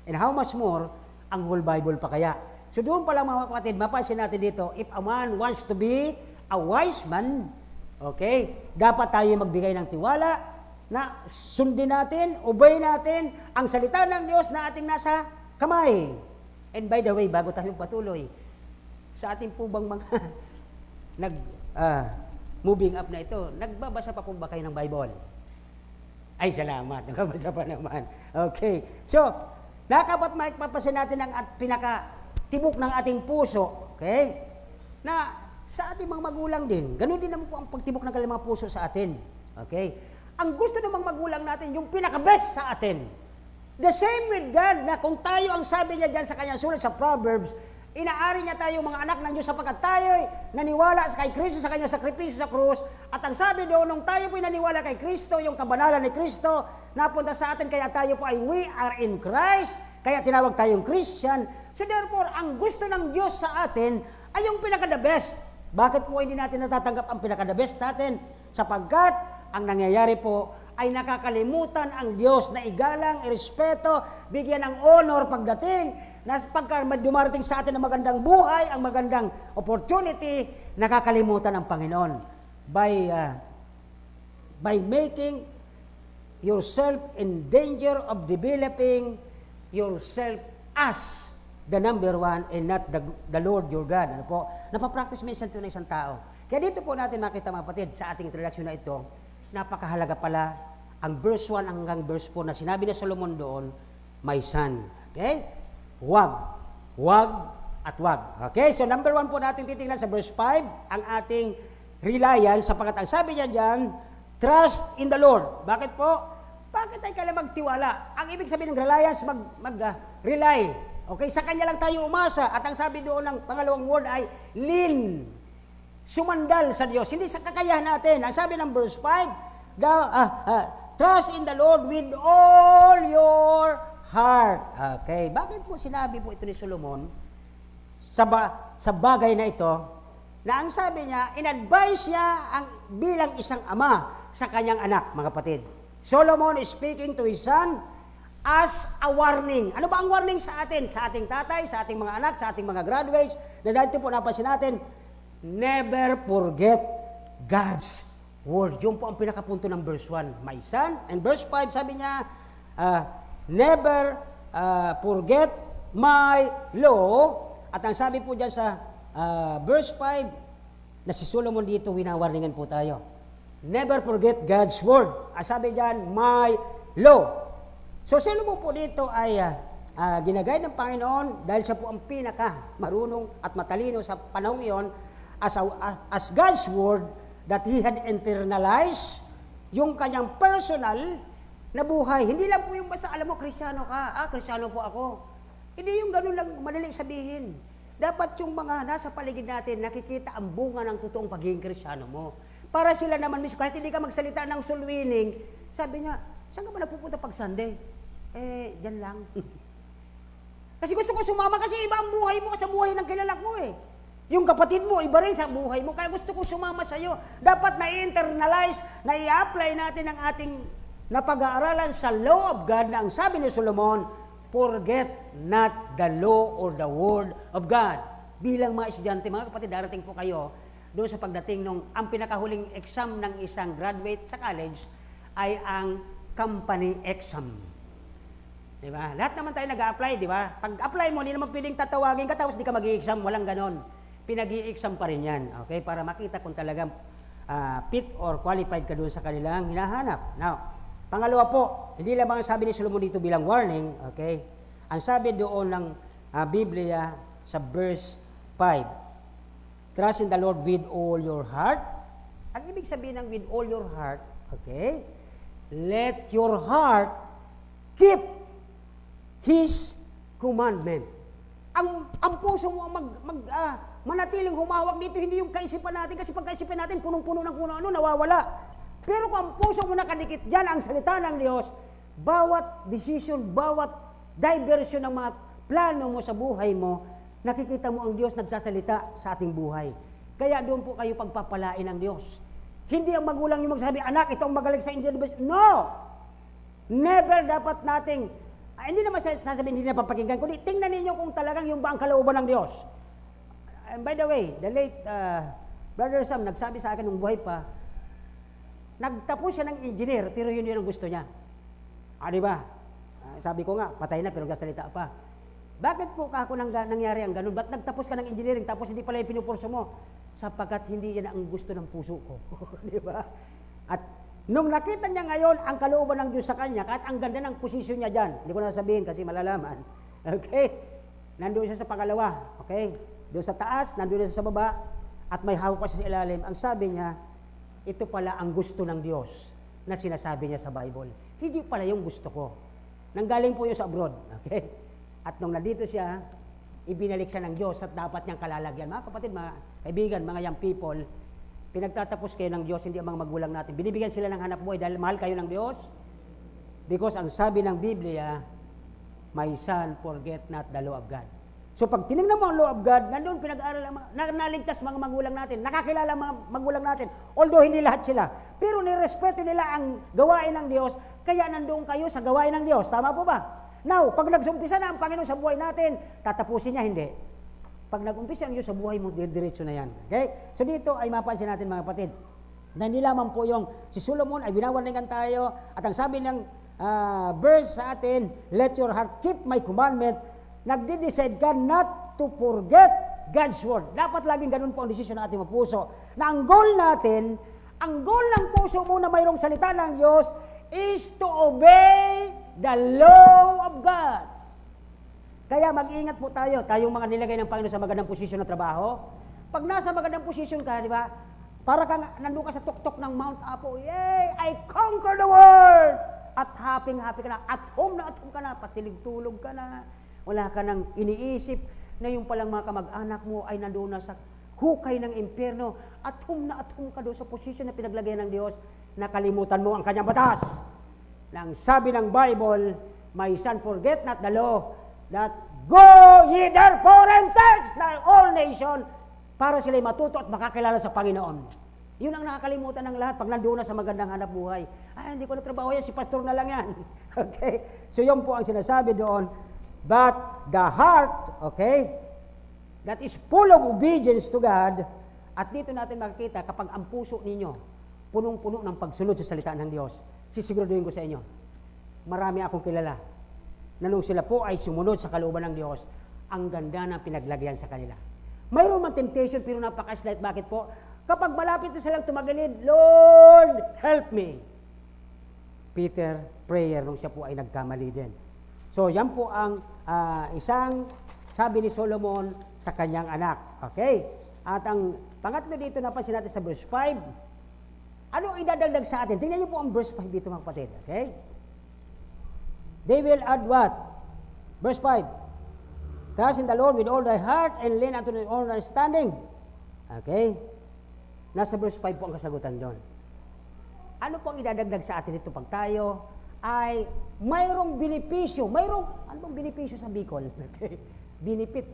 [SPEAKER 5] And how much more, ang whole Bible pa kaya? So doon pala mga kapatid, mapansin natin dito, if a man wants to be a wise man, okay, dapat tayo magbigay ng tiwala na sundin natin, obey natin ang salita ng Diyos na ating nasa kamay. And by the way, bago tayo patuloy, sa ating po bang mga moving up na ito, nagbabasa pa po ba kayo ng Bible? Ay, salamat. Nagbabasa pa naman. Okay. So, nakapat mapapasin natin ang pinakatibok ng ating puso, okay? Na sa ating mga magulang din, ganun din naman po ang pagtibok ng kanilang mga puso sa atin. Okay? Ang gusto namang magulang natin, yung pinaka-best sa atin. The same with God, na kung tayo ang sabi niya dyan sa kanyang sulat sa Proverbs, inaari niya tayo mga anak ng Diyos sapagkat tayo naniwala kay Kristo sa kanyang sakripisyo sa krus. At ang sabi doon, nung tayo po'y naniwala kay Kristo, yung kabanalan ni Kristo, napunta sa atin, kaya tayo po ay we are in Christ, kaya tinawag tayong Christian. So therefore, ang gusto ng Diyos sa atin ay yung pinaka-the best. Bakit po hindi natin natatanggap ang pinaka-the best sa atin? Sapagkat ang nangyayari po ay nakakalimutan ang Diyos na igalang, irespeto, bigyan ng honor pagdating, na pagka dumarating sa atin ang magandang buhay, ang magandang opportunity, nakakalimutan ang Panginoon. by making yourself in danger of developing yourself as the number one and not the Lord your God. Ano po? Napapractice minsan ito ng isang tao. Kaya dito po natin makita mga kapatid sa ating introduction na ito, napakahalaga pala ang verse 1 hanggang verse 4 na sinabi na Solomon doon, my son. Okay? Wag. Wag at wag. Okay? So number 1 po natin titingnan sa verse 5, ang ating reliance, sapagkat ang sabi niya dyan, trust in the Lord. Bakit po? Bakit tayo kailangan magtiwala? Ang ibig sabihin ng reliance, rely. Okay? Sa Kanya lang tayo umasa. At ang sabi doon ng pangalawang word ay lean. Sumandal sa Diyos. Hindi sa kakayahan natin. Ang sabi ng verse 5, trust in the Lord with all your heart. Okay. Bakit po sinabi po ito ni Solomon sa bagay na ito, na ang sabi niya, in-advise niya bilang isang ama sa kanyang anak, mga kapatid. Solomon is speaking to his son as a warning. Ano ba ang warning sa atin? Sa ating tatay, sa ating mga anak, sa ating mga graduates, na dito po napansin natin, never forget God's word. Yun po ang pinakapunto ng verse 1, my son. And verse 5, sabi niya, never forget my law. At ang sabi po dyan sa verse 5, na si Solomon dito, winawarningan po tayo. Never forget God's word. Ang sabi dyan, my law. So Solomon po dito ay ginagay ng Panginoon dahil siya po ang pinaka marunong at matalino sa panahong iyon as God's word that he had internalized yung kanyang personal na buhay. Hindi lang po yung basta alam mo, Kristiyano ka, Kristiyano po ako. Hindi yung ganun lang madali sabihin. Dapat yung mga nasa paligid natin nakikita ang bunga ng totoong pagiging Kristiyano mo. Para sila naman mismo, kahit hindi ka magsalita ng soul winning, sabi niya, saan ka ba nagpupunta pag Sunday? Diyan lang. Kasi gusto ko sumama kasi iba ang buhay mo sa buhay ng kilala ko eh. Yung kapatid mo, iba rin sa buhay mo. Kaya gusto ko sumama sa iyo. Dapat na-internalize, na-i-apply natin ang ating napag-aaralan sa law of God na ang sabi ni Solomon, forget not the law or the word of God. Bilang mga estudyante, mga kapatid, darating po kayo doon sa pagdating nung ang pinakahuling exam ng isang graduate sa college ay ang company exam. Di ba? Lahat naman tayo nag-a-apply, di ba? Pag-apply mo, hindi naman pwedeng tatawagin ka tapos di ka mag-i-exam, walang ganon. Pinag-i-exam pa rin yan, okay? Para makita kung talagang fit or qualified ka doon sa kanilang hinahanap. Now, pangalawa po, hindi lamang sabi ni Solomon dito bilang warning, okay? Ang sabi doon ng Biblia sa verse 5, trust in the Lord with all your heart. Ang ibig sabihin ng with all your heart, okay? Let your heart keep His commandment. Ang puso mo manatiling humawak dito, hindi yung kaisipan natin, kasi pag kaisipan natin, punong-puno ng kuno ano, nawawala. Pero kung ang puso mo nakadikit dyan, ang salita ng Diyos, bawat decision, bawat diversion ng mga plano mo sa buhay mo, nakikita mo ang Diyos nagsasalita sa ating buhay. Kaya doon po kayo pagpapalain ng Diyos. Hindi ang magulang yung magsabi, anak, ito ang magaling sa Indian Bus. No! Never dapat nating, hindi naman sasabihin, hindi na papakinggan, kundi tingnan ninyo kung talagang yung ba ang kalooban ng Diyos. And by the way, the late Brother Sam nagsabi sa akin nung buhay pa, nagtapos siya ng engineer, pero yun ang gusto niya. Di ba? Sabi ko nga, patay na pero gasalita pa. Bakit po ako nangyari ang ganun? Ba't nagtapos ka ng engineering tapos hindi pala yung pinupurso mo? Sapagkat hindi yan ang gusto ng puso ko. Di ba? At nung nakita niya ngayon ang kalooban ng Diyos sa kanya, kahit ang ganda ng posisyon niya dyan, hindi ko na sabihin kasi malalaman. Okay? Nandun siya sa pangalawa. Okay? Doon sa taas, nandun siya sa baba, at may hawak pa siya sa ilalim. Ang sabi niya, ito pala ang gusto ng Diyos na sinasabi niya sa Bible. Hindi pala yung gusto ko. Nanggaling po yun sa abroad. Okay? At nung nandito siya, ibinalik siya ng Diyos at dapat niyang kalalagyan. Mga kapatid, mga kaibigan, mga young people, pinagtatapos kayo ng Diyos, hindi ang mga magulang natin. Binibigyan sila ng hanap buhay dahil mahal kayo ng Diyos. Because ang sabi ng Biblia, my son, forget not the law of God. So pag tinignan mo ang law of God, nandun pinag-aaral naligtas mga magulang natin, nakakilala mga magulang natin, although hindi lahat sila. Pero nirespeto nila ang gawain ng Diyos, kaya nandun kayo sa gawain ng Diyos. Tama po ba? Now, pag nagsumpisa na ang Panginoon sa buhay natin, tatapusin niya, hindi. Pag nag-umpisa ang Diyos sa buhay mo, diretso na yan. Okay? So dito ay mapansin natin mga kapatid, Na hindi lamang po yung si Solomon ay binawarningan tayo at ang sabi ng verse sa atin, let your heart keep my commandment, nagde-decide ka not to forget God's word. Dapat laging ganun po ang desisyon ng ating mga puso. Na ang goal natin, ang goal ng puso mo na mayroong salita ng Diyos is to obey the law of God. Kaya mag-ingat po tayo, tayong mga nilagay ng Panginoon sa magandang posisyon ng trabaho. Pag nasa magandang posisyon ka, di ba? Para kang nandun ka sa tuktok ng Mount Apo, yay! I conquer the world! At happy ka na, at home ka na, patilig tulog ka na. Wala ka nang iniisip na yung palang mga kamag-anak mo ay nandoon na sa hukay ng impyerno. At home ka doon sa posisyon na pinaglagyan ng Diyos, nakalimutan mo ang kanyang batas. Nang sabi ng Bible, my son, forget not the law, that go ye therefore and teach the all nation, para sila'y matuto at makakilala sa Panginoon. Yun ang nakakalimutan ng lahat pag nandoon na sa magandang hanap buhay. Ay, hindi ko na trabaho yan, si pastor na lang yan. Okay? So yun po ang sinasabi doon. But the heart, okay, that is full of obedience to God, at dito natin makikita kapag ang puso ninyo punong-puno ng pagsunod sa salita ng Diyos, sisiguraduhin ko sa inyo, marami akong kilala na nung sila po ay sumunod sa kalooban ng Diyos, ang ganda ng pinaglagyan sa kanila. Mayroon man temptation pero napaka-slight. Bakit po? Kapag malapit na silang tumagilid, Lord, help me. Peter, prayer nung siya po ay nagkamali din. So, yan po ang isang sabi ni Solomon sa kanyang anak. Okay? At ang pangatlo dito, napansin natin sa verse 5. Ano idadagdag sa atin? Tingnan niyo po ang verse 5 dito, mga kapatid. Okay? They will add what? Verse 5. Trust in the Lord with all thy heart and lean unto thy own understanding. Okay? Nasa verse 5 po ang kasagutan doon. Ano po ang idadagdag sa atin ito pag tayo ay mayroong benepisyo? Ano bang benepisyo sa Bicol? Okay? Benefit.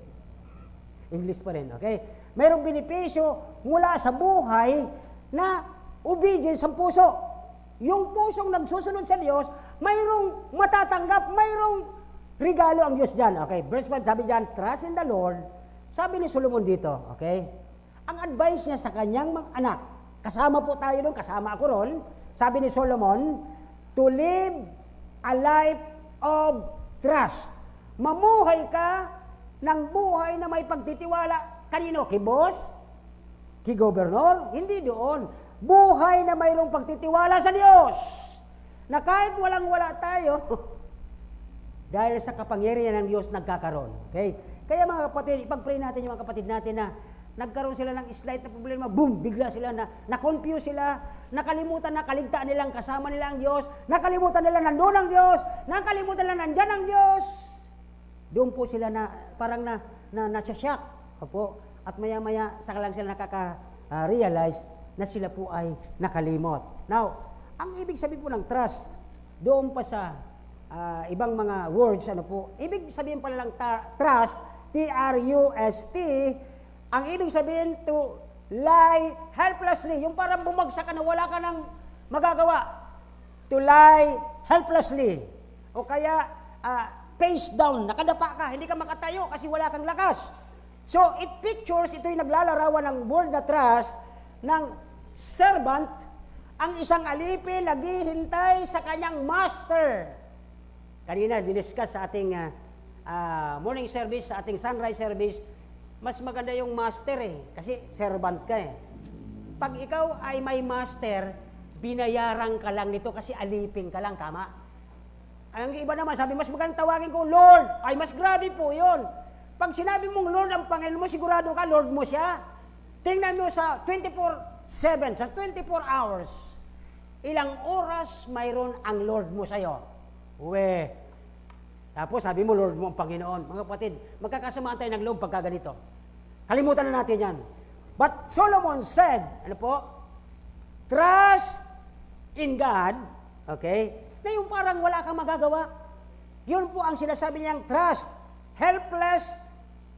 [SPEAKER 5] English pa rin, okay? Mayroong benepisyo mula sa buhay na obedience ang puso. Yung pusong nagsusunod sa Diyos, mayroong matatanggap, mayroong regalo ang Diyos dyan. Okay, verse 5, sabi dyan, trust in the Lord. Sabi ni Solomon dito, okay, ang advice niya sa kanyang mga anak, kasama po tayo doon, kasama ako ron, sabi ni Solomon, to live a life of trust. Mamuhay ka ng buhay na may pagtitiwala. Kanino? Kay boss? Kay gobernador? Hindi doon. Buhay na mayroong pagtitiwala sa Diyos. Na kahit walang-wala tayo, dahil sa kapangyarihan ng Diyos nagkakaroon. Okay? Kaya mga kapatid, ipag-pray natin yung mga kapatid natin na nagkaroon sila ng slight na problema, boom, bigla sila na-confuse sila, nakalimutan na kaligtaan nilang kasama nila ang Diyos, nakalimutan nila nandoon ang Diyos, nakalimutan nila nandyan ang Diyos. Doon po sila na parang nasya-shock. Opo. At maya-maya, saka lang sila nakaka-realize na sila po ay nakalimot. Now, ang ibig sabihin po ng trust, doon pa sa ibang mga words, ano po, ibig sabihin pala lang trust, T-R-U-S-T, ang ibig sabihin to lie helplessly, yung parang bumagsak ka na wala ka nang magagawa. To lie helplessly. O kaya, face down, nakadapa ka, hindi ka makatayo kasi wala kang lakas. So, it pictures, ito'y naglalarawan ng word na trust, ng servant, ang isang alipin naghihintay sa kanyang master. Kanina, diniscuss sa ating morning service, sa ating sunrise service, mas maganda yung master kasi servant ka Pag ikaw ay may master, binayaran ka lang nito kasi alipin ka lang, tama? Ang iba naman, sabi, mas magandang tawagin ko, Lord. Ay, mas grabe po yun. Pag sinabi mong Lord ang Panginoon mo, sigurado ka, Lord mo siya. Tingnan mo sa 24/7, sa 24 hours, ilang oras mayroon ang Lord mo sa'yo. Tapos sabi mo, Lord mo ang Panginoon. Mga kapatid, magkakasamaan tayo ng loob pagka ganito. Kalimutan na natin yan. But Solomon said, ano po? Trust in God, okay? Na yung parang wala kang magagawa. Yun po ang sinasabi niyang trust. Helpless,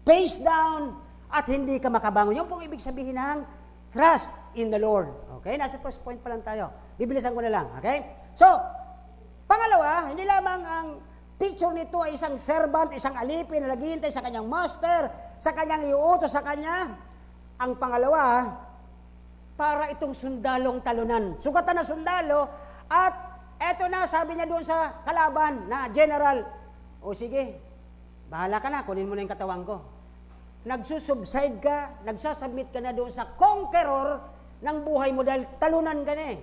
[SPEAKER 5] face down, at hindi ka makabangon. Yun po ang ibig sabihin ng trust in the Lord. Okay? Nasa first point pa lang tayo. Bibilisan ko na lang. Okay? So, pangalawa, hindi lamang ang picture nito ay isang servant, isang alipin na naghihintay sa kanyang master, sa kanyang iuutos sa kanya. Ang pangalawa, para itong sundalong talunan. Sugatan na sundalo, at eto na, sabi niya doon sa kalaban na general, o sige, bahala ka na, kunin mo na yung katawan ko. Nagsusubside ka, nagsasubmit ka na doon sa conqueror ng buhay mo dahil talunan ka na eh.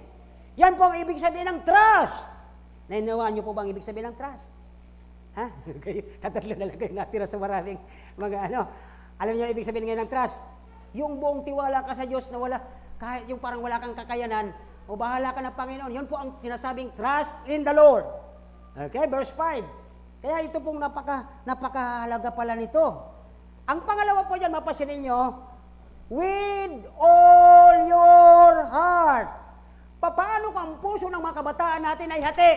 [SPEAKER 5] Yan po ang ibig sabihin ng trust. Nainawaan niyo po ba ang ibig sabihin ng trust? Ha? Katatlo na lang kayo natira sa maraming mga ano. Alam niyo ang ibig sabihin ngayon ng trust? Yung buong tiwala ka sa Diyos na wala, kahit yung parang wala kang kakayanan, o bahala ka ng Panginoon. Yun po ang sinasabing trust in the Lord. Okay, verse 5. Kaya ito pong napakahalaga pala nito. Ang pangalawa po dyan, mapasin ninyo, with all your heart. Paano kung ang puso ng mga kabataan natin ay hati?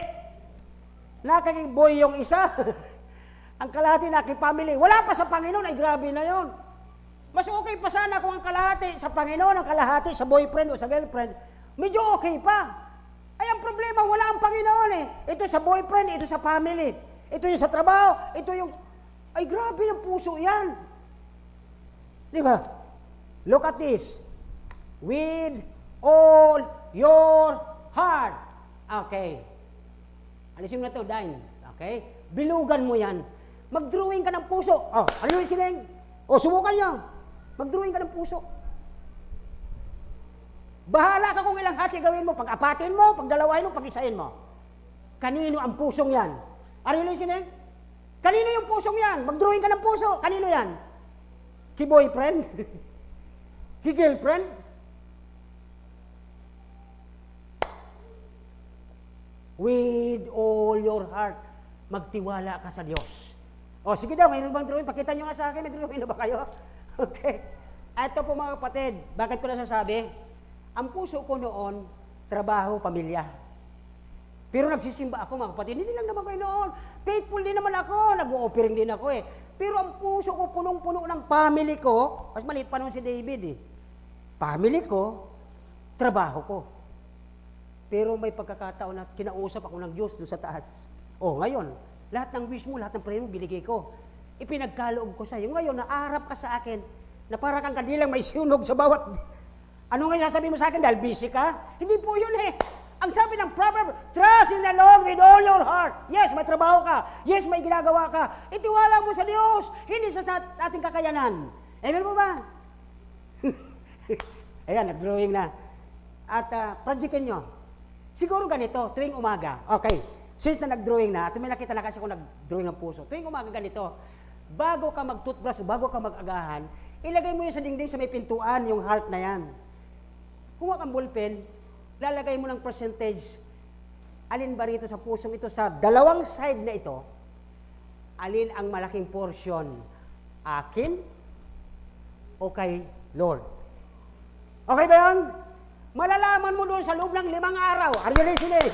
[SPEAKER 5] Nakikiboy yung isa, ang kalahati nakipamily. Wala pa sa Panginoon, ay grabe na yon. Mas okay pa sana kung ang kalahati sa Panginoon, ang kalahati sa boyfriend o sa girlfriend, medyo okay pa. Ay, ang problema, wala ang Panginoon eh. Ito sa boyfriend, ito sa family. Ito yung sa trabaho, ito yung... Ay, grabe ng puso yan. Di ba? Look at this. With all your heart. Okay. Alisin mo na ito, Dine. Okay? Bilugan mo yan. Mag-drawing ka ng puso. Oh, ano yung siling? Oh, subukan nyo. Mag-drawing ka ng puso. Bahala ka kung ilang hati gawin mo. Pag-apatin mo, pag-dalawahin mo, pag-isahin mo. Kanino ang pusong yan? Ano yung siling? Kanino yung pusong yan? Mag-drawing ka ng puso. Kanino yan? Ki-boyfriend? Ki-girlfriend? With all your heart, magtiwala ka sa Diyos. O, sige daw, mayroon bang drawing? Pakita nyo nga sa akin, nag-drawing na ba kayo? Okay. Ito po mga kapatid, bakit ko nasasabi? Ang puso ko noon, trabaho, pamilya. Pero nagsisimba ako mga kapatid, hindi lang naman kayo noon. Faithful din naman ako, nag-o-offering din ako eh. Pero ang puso ko, punong-puno ng family ko, mas maliit pa noon si David eh. Family ko, trabaho ko. Pero may pagkakataon na kinausap ako ng Diyos doon sa taas. Oh, ngayon, lahat ng wish mo, lahat ng prayer mo, binigay ko. Ipinagkaloob ko sa iyo. Ngayon, naarap ka sa akin na para kang kanilang may sunog sa bawat... Ano nga sasabihin mo sa akin dahil busy ka? Hindi po yun eh. Ang sabi ng proverb, trust in the Lord with all your heart. Yes, may trabaho ka. Yes, may ginagawa ka. Itiwala mo sa Diyos, hindi sa ating kakayanan. Amen mo ba? Ayan, nag-drawing na. At projectin nyo. Siguro ganito, tuwing umaga. Okay, since na nag-drawing na, at may nakita na kasi ako nag-drawing ng puso. Tuwing umaga ganito, bago ka mag-toothbrush, bago ka mag-agahan, ilagay mo yun sa dingding sa may pintuan, yung heart na yan. Kuha kang ballpen, lalagay mo ng percentage. Alin ba rito sa pusong ito, sa dalawang side na ito, alin ang malaking portion? Akin o kay Lord? Okay ba yan? Malalaman mo doon sa loob ng 5 araw. Are you listening?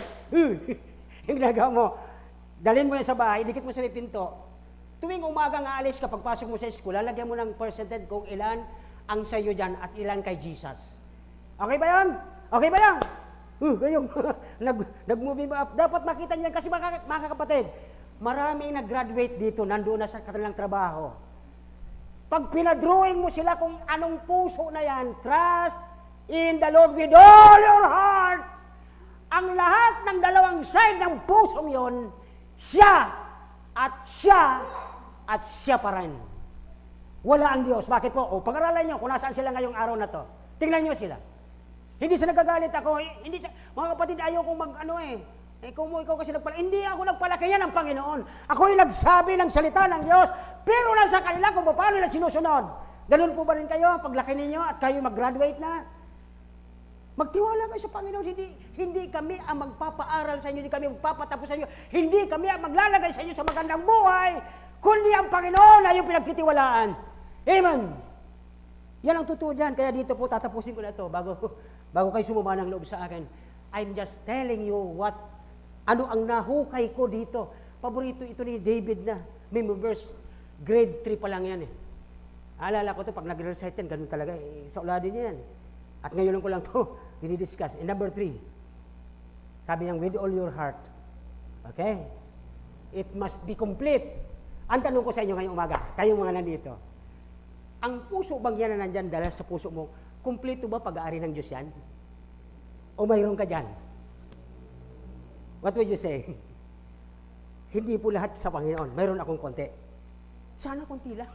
[SPEAKER 5] Yung ginagawa mo, dalhin mo yan sa bahay, dikit mo sa may pinto. Tuwing umaga nga alis ka, pagpasok mo sa school, lalagyan mo ng percentage kung ilan ang sa'yo dyan at ilan kay Jesus. Okay ba yan? Okay ba yan? Gayong nag-movie up. Dapat makita niyo yan kasi mga kapatid, maraming nag-graduate dito, nandoon na sa kanilang trabaho. Pag pinadrawing mo sila kung anong puso na yan, trust in the Lord with all your heart, ang lahat ng dalawang side ng pusong yon, siya at siya at siya pa rin. Wala ang Diyos. Bakit po? O, pag-aralan nyo kung nasaan sila ngayong araw na to. Tingnan nyo sila. Hindi siya nagagalit ako. Hindi siya, mga kapatid, ayaw kong mag-ano eh. Ikaw kasi nagpalaki. Hindi ako nagpalaki yan ng Panginoon. Ako yung nagsabi ng salita ng Diyos. Pero nasa kanila kung paano nila sinusunod. Ganun po ba rin kayo paglaki ninyo at kayo mag-graduate na? Magtiwala kayo sa Panginoon. Hindi kami ang magpapaaral sa inyo. Hindi kami magpapatapos sa inyo. Hindi kami ang maglalagay sa inyo sa magandang buhay. Kundi ang Panginoon ay yung pinagtitiwalaan. Amen. Yan ang totoo dyan. Kaya dito po tatapusin ko na ito bago kayo sumama ng loob sa akin. I'm just telling you ano ang nahukay ko dito. Paborito ito ni David na memo verse. Grade 3 pa lang yan eh. Alala ko to pag nag-recite yan, ganun talaga. Sa uladin niya yan. At ngayon lang ko lang to dinidiscuss. And number 3, sabi niyang with all your heart. Okay? It must be complete. Ang tanong ko sa inyo ngayong umaga, kayong mga nandito, ang puso bang yan na nandyan dahil sa puso mo, kumpleto ba pag-aari ng Diyos yan? O mayroon ka dyan? What would you say? Hindi po lahat sa Panginoon. Mayroon akong konti. Sana konti lang.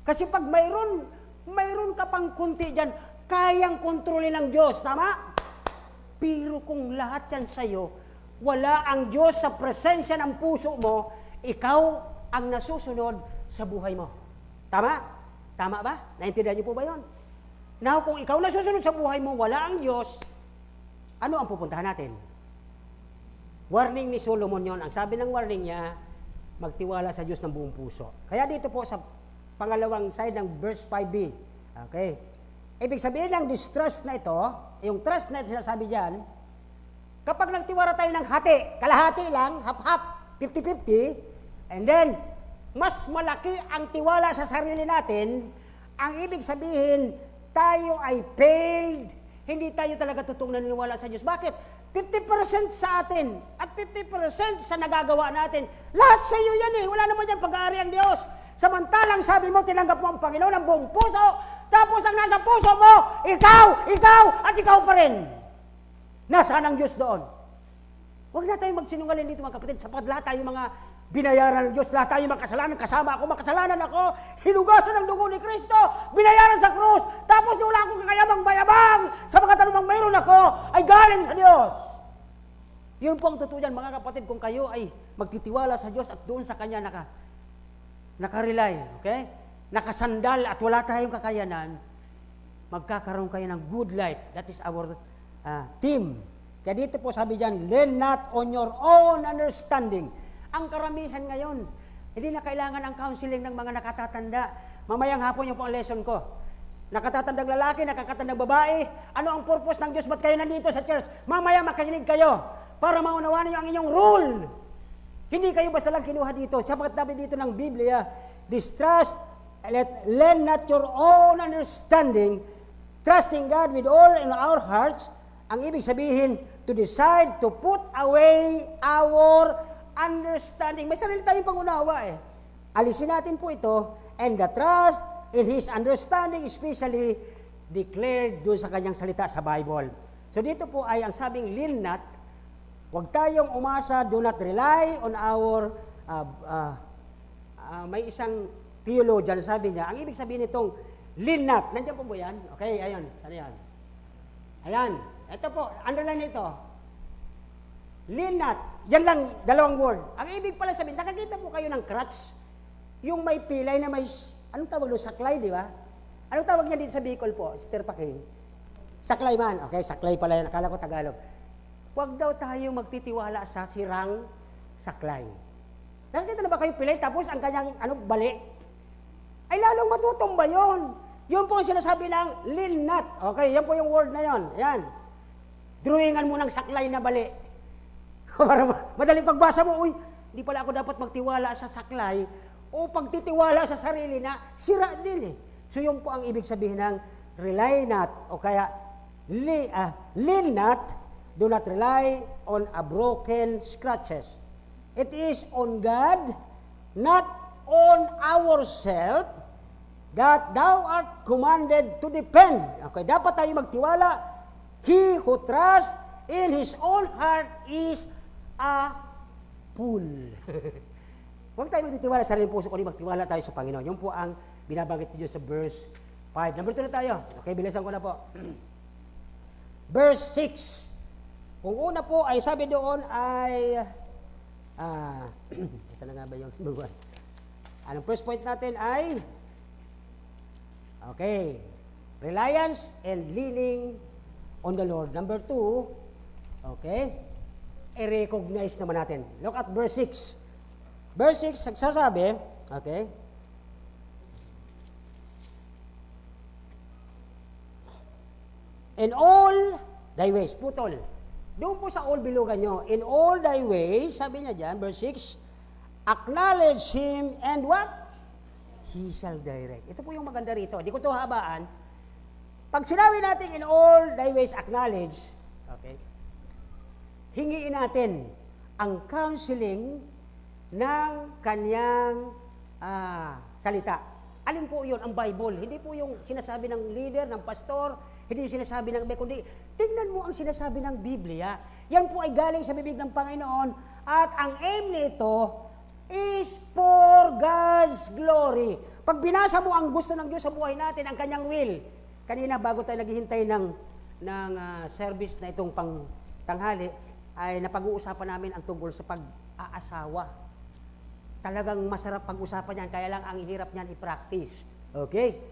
[SPEAKER 5] Kasi pag mayroon ka pang konti dyan, kayang kontrolin ng Diyos. Tama? Pero kung lahat yan sa'yo, wala ang Diyos sa presensya ng puso mo, ikaw ang nasusunod sa buhay mo. Tama? Tama ba? Naintindihan niyo po ba yun? Now, kung ikaw nasusunod sa buhay mo, wala ang Diyos, ano ang pupuntahan natin? Warning ni Solomon yon. Ang sabi ng warning niya, magtiwala sa Diyos ng buong puso. Kaya dito po sa pangalawang side ng verse 5b. Okay? Ibig sabihin ng distrust na ito, yung trust na ito sinasabi dyan, kapag nagtiwala tayo ng hati, kalahati lang, half-half, 50-50, and then, mas malaki ang tiwala sa sarili natin, ang ibig sabihin, tayo ay failed, hindi tayo talaga totoong naniniwala sa Diyos. Bakit? 50% sa atin at 50% sa nagagawa natin. Lahat sa iyo yan eh. Wala naman yan pag-aari ang Diyos. Samantalang sabi mo, tinanggap mo ang Panginoon ng buong puso, tapos ang nasa puso mo, ikaw, at ikaw pa rin. Nasaan ang Diyos doon? Huwag na tayong magsinungaling dito mga kapatid, sapat lahat tayo mga binayaran ng Diyos, lahat tayo makasalanan, kasama ako, makasalanan ako, hinugasan ng dugo ni Kristo, binayaran sa krus, tapos wala akong kakayabang-bayabang, sapagkat anumang mayroon ako, ay galing sa Diyos. Yun po ang totoo yan, mga kapatid, kung kayo ay magtitiwala sa Diyos at doon sa Kanya nakarely, okay? Nakasandal at wala tayong kakayanan, magkakaroon kayo ng good life. That is our team. Kaya dito po sabi dyan, lean not on your own understanding. Ang karamihan ngayon, hindi na kailangan ang counseling ng mga nakatatanda. Mamayang hapon yung pang lesson ko. Nakatatandang lalaki, nakakatandang babae, ano ang purpose ng Diyos? Ba't kayo nandito sa church? Mamaya makinig kayo para maunawaan niyo ang inyong rule. Hindi kayo basta lang kinuha dito. Sapagat sabi dito ng Biblia, distrust, lean not your own understanding, trusting God with all in our hearts. Ang ibig sabihin, to decide to put away our understanding. May sarili tayong pangunawa eh. Alisin natin po ito, and the trust in His understanding, especially declared doon sa kanyang salita sa Bible. So dito po ay ang sabing lean not, huwag tayong umasa, do not rely on our, may isang theologian, sabi niya, ang ibig sabihin nitong lean not, nandiyan po ba yan? Okay, ayun, sana yan? Ayan, ito po, underline ito. Lean not, yan lang, dalawang word. Ang ibig pala sabihin, nakakita po kayo ng crutch, yung may pilay na may, anong tawag doon? Saklay, di ba? Anong tawag niya dito sa Bicol po? Sister Paking? Saklay man. Okay, saklay pala yan. Akala ko Tagalog. Huwag daw tayo magtitiwala sa sirang saklay. Nakakita na ba kayo pilay tapos ang kanyang bali? Ay lalong matutumba yun. Yun po ang sinasabi ng lean not. Okay, yan po yung word na yon. Yan. Drawingan mo ng saklay na bali. Para madaling pagbasa mo, uy, hindi pala ako dapat magtiwala sa saklay o pagtitiwala sa sarili na sira din eh. So yun po ang ibig sabihin ng rely not o kaya lean not, do not rely on a broken scratches. It is on God, not on ourselves, that thou art commanded to depend. Okay, dapat tayo magtiwala. He who trusts in his own heart is a fool. Huwag tayo magtitiwala sa sariling puso, kundi magtiwala tayo sa Panginoon. Yun po ang binabanggit niyo sa verse 5. Number 2 na tayo. Okay, bilisan ko na po. Verse 6. Kung una po ay sabi doon ay isa na nga ba yung number 1? Anong first point natin ay okay, reliance and leaning on the Lord. Number 2, okay, i-recognize naman natin. Look at verse 6. Verse 6, nagsasabi, okay, in all thy ways, putol. Doon po sa all bilugan nyo, in all thy ways, sabi niya dyan, verse 6, acknowledge Him and what? He shall direct. Ito po yung maganda rito. Hindi ko ito habaan. Pag sinabi natin in all thy ways acknowledge, okay, hingiin natin ang counseling ng kanyang salita. Alin po yun? Ang Bible. Hindi po yung sinasabi ng leader, ng pastor, hindi yung sinasabi ng iba, kundi tingnan mo ang sinasabi ng Biblia. Yan po ay galing sa bibig ng Panginoon at ang aim nito is for God's glory. Pag binasa mo ang gusto ng Diyos sa buhay natin, ang kanyang will. Kanina bago tayo naghihintay ng service na itong pang tanghali, ay napag-uusapan namin ang tungkol sa pag-aasawa. Talagang masarap pag-usapan yan, kaya lang ang hirap niyan i-practice. Okay?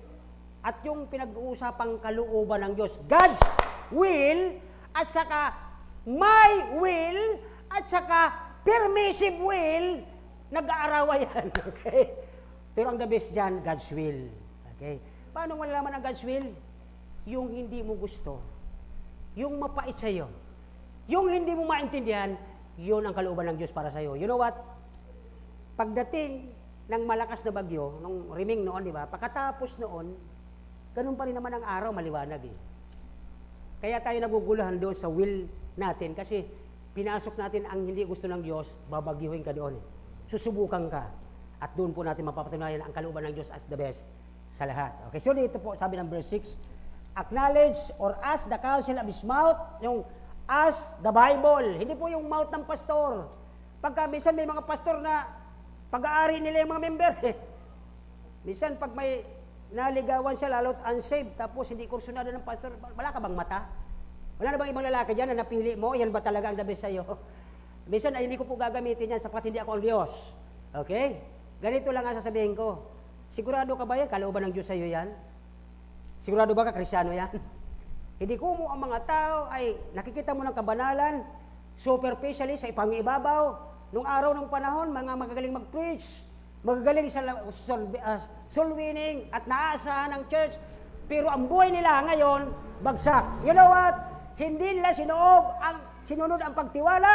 [SPEAKER 5] At yung pinag-uusapang kalooban ng Diyos, God's will, at saka my will, at saka permissive will, nag-aarawa yan. Okay? Pero ang the best dyan, God's will. Okay? Paano malalaman ang God's will? Yung hindi mo gusto, yung mapait sa'yo, yung hindi mo maintindihan, yun ang kalooban ng Diyos para sa'yo. You know what? Pagdating ng malakas na bagyo, nung riming noon, di ba? Pagkatapos noon, ganun pa rin naman ang araw, maliwanag eh. Kaya tayo naguguluhan doon sa will natin kasi pinasok natin ang hindi gusto ng Diyos, babagyuhin ka doon. Susubukan ka. At doon po natin mapapatunayan ang kalooban ng Diyos as the best sa lahat. Okay, so dito po, sabi ng verse 6, acknowledge or ask the counsel of his mouth, yung ask the Bible. Hindi po yung mouth ng pastor. Pagka minsan may mga pastor na pag-aari nila yung mga member. Minsan pag may naligawan siya, lalo't unsaved, tapos hindi kursunado ng pastor, wala ka bang mata? Wala na bang ibang lalaki dyan na napili mo? Yan ba talaga ang the best sa'yo? Minsan ay hindi ko po gagamitin yan sapat hindi ako ang Diyos. Okay? Ganito lang ang sasabihin ko. Sigurado ka ba yan? Kalooban ng Diyos sa'yo yan? Sigurado ba ka Kristyano yan? Hindi ko mo ang mga tao ay nakikita mo ng kabanalan, superficially sa ipangibabaw. Nung araw ng panahon, mga magagaling mag-preach, magagaling sa soul winning at naaasahan ng church, pero ang buhay nila ngayon, bagsak. You know what? Hindi nila sinunod ang pagtiwala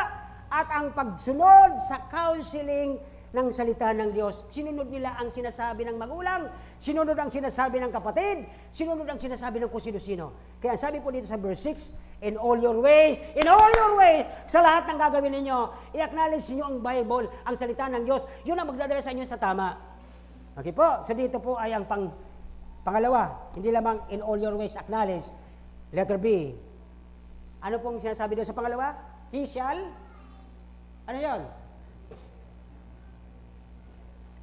[SPEAKER 5] at ang pagsunod sa counseling ng salita ng Diyos. Sinunod nila ang sinasabi ng magulang, sinunod ang sinasabi ng kapatid, sinunod ang sinasabi ng kung sino-sino. Kaya sabi po dito sa verse 6, in all your ways, sa lahat ng gagawin ninyo, i-acknowledge niyo ang Bible, ang salita ng Diyos, yun ang magdadala sa inyo sa tama. Okay po, so dito po ay ang pangalawa, hindi lamang in all your ways acknowledge. Letter B. Ano pong sinasabi doon sa pangalawa? He shall, ano yun?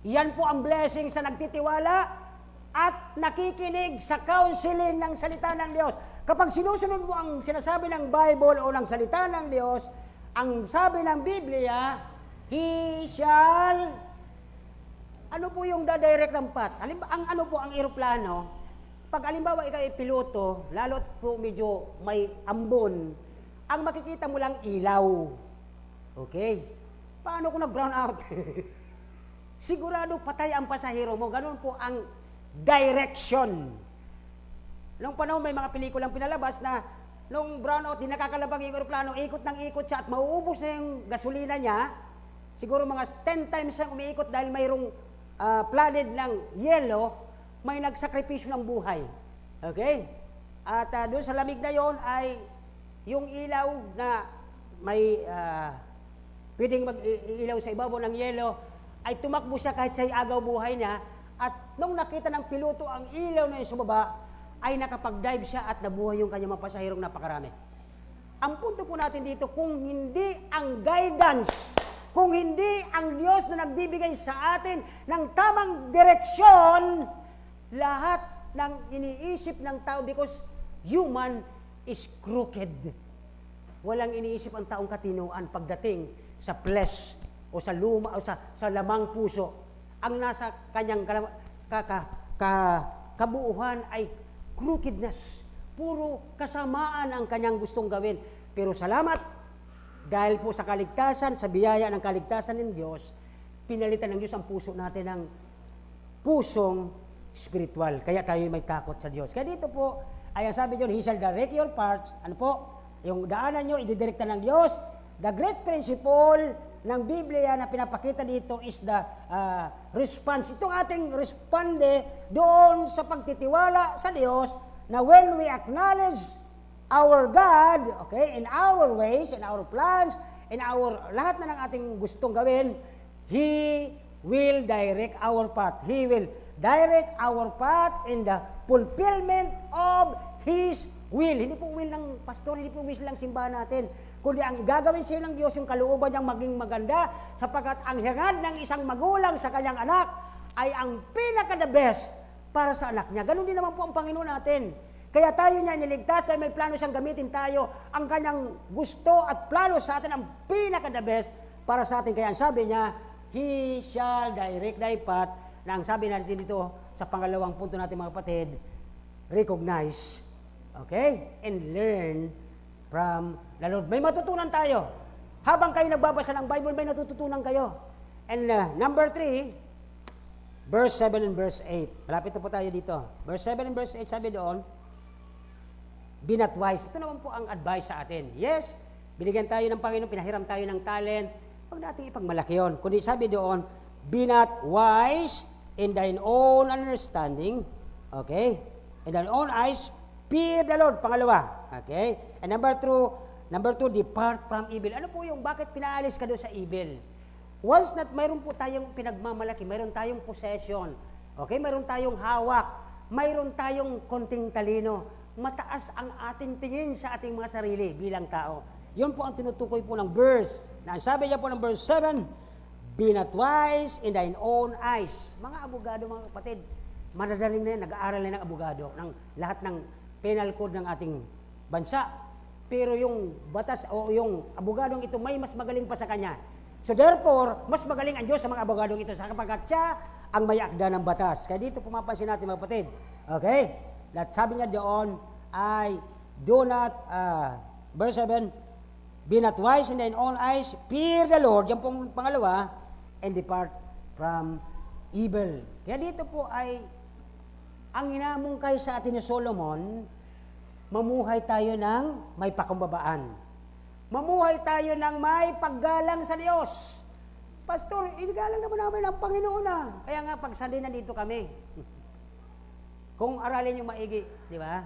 [SPEAKER 5] Yan po ang blessing sa nagtitiwala at nakikinig sa counseling ng salita ng Diyos. Kapag sinusunod mo ang sinasabi ng Bible o ng salita ng Diyos, ang sabi ng Biblia, He shall, ano po yung dadirect ng path? Ang eroplano, pag alimbawa ikaw ay piloto, lalo't po medyo may ambon, ang makikita mo lang ilaw. Okay? Paano kung nag-brown out? Sigurado patay ang pasahero mo. Ganun po ang direction. Noong panahon may mga pelikulang pinalabas na nung brownout, di nakakalabang yung aeroplano, ikot ng ikot siya at mauubos na yung gasolina niya. Siguro mga 10 times siyang umiikot dahil mayroong flooded ng yelo, may nagsakripisyo ng buhay. Okay? At doon sa lamig na yon ay yung ilaw na may pwedeng mag-ilaw sa ibabaw ng yelo, ay tumakbo siya kahit siya'y agaw buhay niya, at nung nakita ng piloto ang ilaw na yung sumaba, ay nakapag-dive siya at nabuhay yung kanyang mga pasahirong napakarami. Ang punto po natin dito, kung hindi ang guidance, kung hindi ang Diyos na nagbibigay sa atin ng tamang direksyon, lahat ng iniisip ng tao, because human is crooked. Walang iniisip ang taong katinuan pagdating sa flesh o sa luma o sa lamang puso. Ang nasa kanyang kabuuhan ay crookedness. Puro kasamaan ang kanyang gustong gawin. Pero salamat, dahil po sa kaligtasan, sa biyaya ng kaligtasan ng Diyos, pinalitan ng Diyos ang puso natin ng pusong spiritual. Kaya tayo may takot sa Diyos. Kaya dito po, ay ang sabi Diyos, He shall direct your paths. Ano po? Yung daanan nyo, ididirekta ng Diyos. The great principle ng Biblia na pinapakita dito is the response. Itong ating responde doon sa pagtitiwala sa Diyos na when we acknowledge our God, okay, in our ways, in our plans, in our lahat na ng ating gustong gawin, He will direct our path. He will direct our path in the fulfillment of His will. Hindi po will ng pastor, hindi po will ng simbahan natin, kundi ang gagawin sa'yo ng Diyos yung kalooban niyang maging maganda, sapagkat ang hangad ng isang magulang sa kanyang anak ay ang pinaka-the best para sa anak niya. Ganun din naman po ang Panginoon natin. Kaya tayo niya iniligtas dahil may plano siyang gamitin tayo. Ang kanyang gusto at plano sa atin ang pinaka-the best para sa atin. Kaya ang sabi niya, He shall direct thy path, na ang sabi natin dito sa pangalawang punto natin mga kapatid, recognize, okay, and learn from the Lord. May matutunan tayo. Habang kayo nagbabasa ng Bible, may natututunan kayo. And number 3, verse 7 and verse 8. Malapit na po tayo dito. Verse 7 and verse 8, sabi doon, be not wise. Ito naman po ang advice sa atin. Yes, binigyan tayo ng Panginoon, pinahiram tayo ng talent. Huwag natin ipagmalaki yun. Kundi sabi doon, be not wise in thine own understanding. Okay? In thine own eyes, fear the Lord. Pangalawa. Okay? And number 2, depart from evil. Ano po yung bakit pinaalis ka doon sa evil? Once that mayroon po tayong pinagmamalaki, mayroon tayong possession, okay, mayroon tayong hawak, mayroon tayong konting talino, mataas ang ating tingin sa ating mga sarili bilang tao. Yun po ang tinutukoy po ng verse. Na sabi niya po ng verse 7, be not wise in thine own eyes. Mga abogado, mga kapatid, madadaling na yan, nag-aaral na ng abogado, ng lahat ng penal code ng ating bansa. Pero yung batas o yung abogadong ito, may mas magaling pa sa kanya. So therefore, mas magaling ang Diyos sa mga abogadong ito sapagkat siya ang may akda ng batas. Kaya dito pumapansin natin mga kapatid. Okay? At sabi niya doon, I do not, verse 7, be not wise in thine own eyes, fear the Lord, yan pong pangalawa, and depart from evil. Kaya dito po ay, ang inamungkay sa atin ni Solomon, mamuhay tayo ng may pakumbabaan. Mamuhay tayo ng may paggalang sa Diyos. Pastor, inigalang naman namin ang Panginoon na. Kaya nga, pag Sunday na dito kami, kung aralin yung maigi, di ba?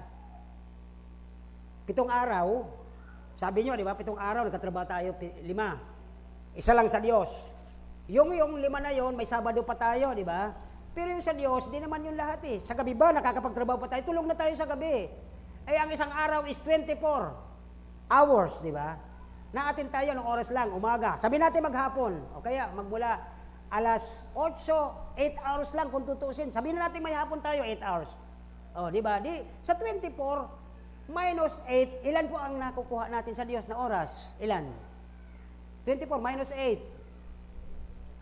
[SPEAKER 5] 7 araw, sabi nyo, di ba, 7 araw, nagkatrabaho tayo, 5. Isa lang sa Diyos. Yung 5 na yon, may Sabado pa tayo, di ba? Pero yung sa Diyos, di naman yung lahat eh. Sa gabi ba, nakakapagtrabaho pa tayo, tulog na tayo sa gabi. Eh, ang isang araw is 24 hours, di ba? Naatin tayo ng oras lang, umaga. Sabi natin maghapon, o kaya magmula alas 8, 8 hours lang kung tutusin. Sabihin na natin may hapon tayo, 8 hours. O, di ba? Di, sa 24 minus 8, ilan po ang nakukuha natin sa Diyos na oras? Ilan? 24 minus 8.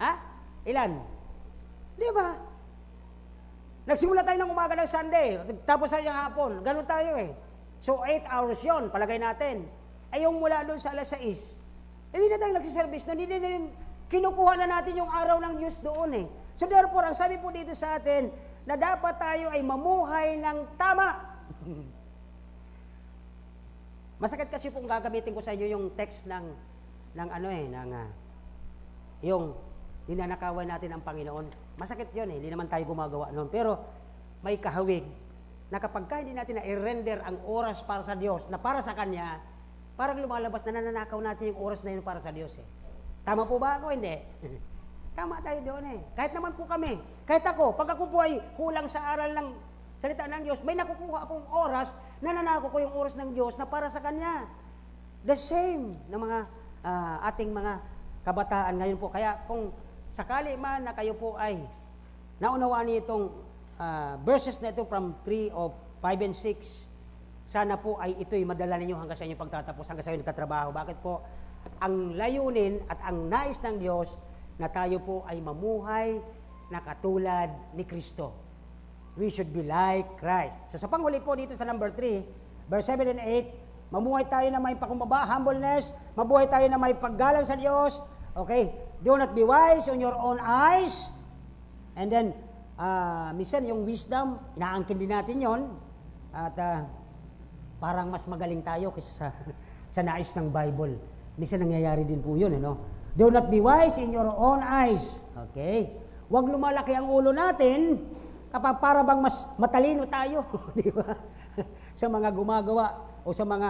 [SPEAKER 5] Ha? Ilan? Di ba? Nagsimula tayo ng umaga ng Sunday, tapos tayo ng hapon. Ganun tayo eh. So, 8 hours yon palagay natin. Ay yung mula doon sa alas 6, hindi na tayo nagsiservice na, hindi na yung kinukuha na natin yung araw ng Diyos doon eh. So therefore, ang sabi po dito sa atin, na dapat tayo ay mamuhay ng tama. Masakit kasi kung gagamitin ko sa inyo yung text ng yung ninanakawan natin ang Panginoon. Masakit yun eh, hindi naman tayo gumagawa noon. Pero may kahawig na kapag hindi natin na-render ang oras para sa Diyos, na para sa Kanya, parang lumalabas na nananakaw natin yung oras na yun para sa Diyos eh. Tama po ba ako? Hindi. Tama tayo doon eh. Kahit naman po kami, kahit ako, pag ako po ay kulang sa aral ng salita ng Diyos, may nakukuha akong oras, nananakaw ko yung oras ng Diyos na para sa Kanya. The same na mga ating mga kabataan ngayon po. Kaya kung sakali man na kayo po ay naunawaan niyo itong verses na ito from 3 of 5 and 6, sana po ay ito'y madala ninyo hanggang sa inyong pagtatapos, hanggang sa inyong nagtatrabaho. Bakit po? Ang layunin at ang nais ng Diyos na tayo po ay mamuhay na katulad ni Kristo. We should be like Christ. So sa panghuli po dito sa number 3, verse 7 and 8, mamuhay tayo na may pakumbaba, humbleness, mabuhay tayo na may paggalang sa Diyos. Okay? Do not be wise on your own eyes. And then, minsan yung wisdom, inaangkin din natin yon. At parang mas magaling tayo kaysa sa nais ng Bible. Minsan nangyayari din po yun, no? Do not be wise in your own eyes. Okay? Huwag lumalaki ang ulo natin kapag para bang mas matalino tayo, di ba? Sa mga gumagawa o sa mga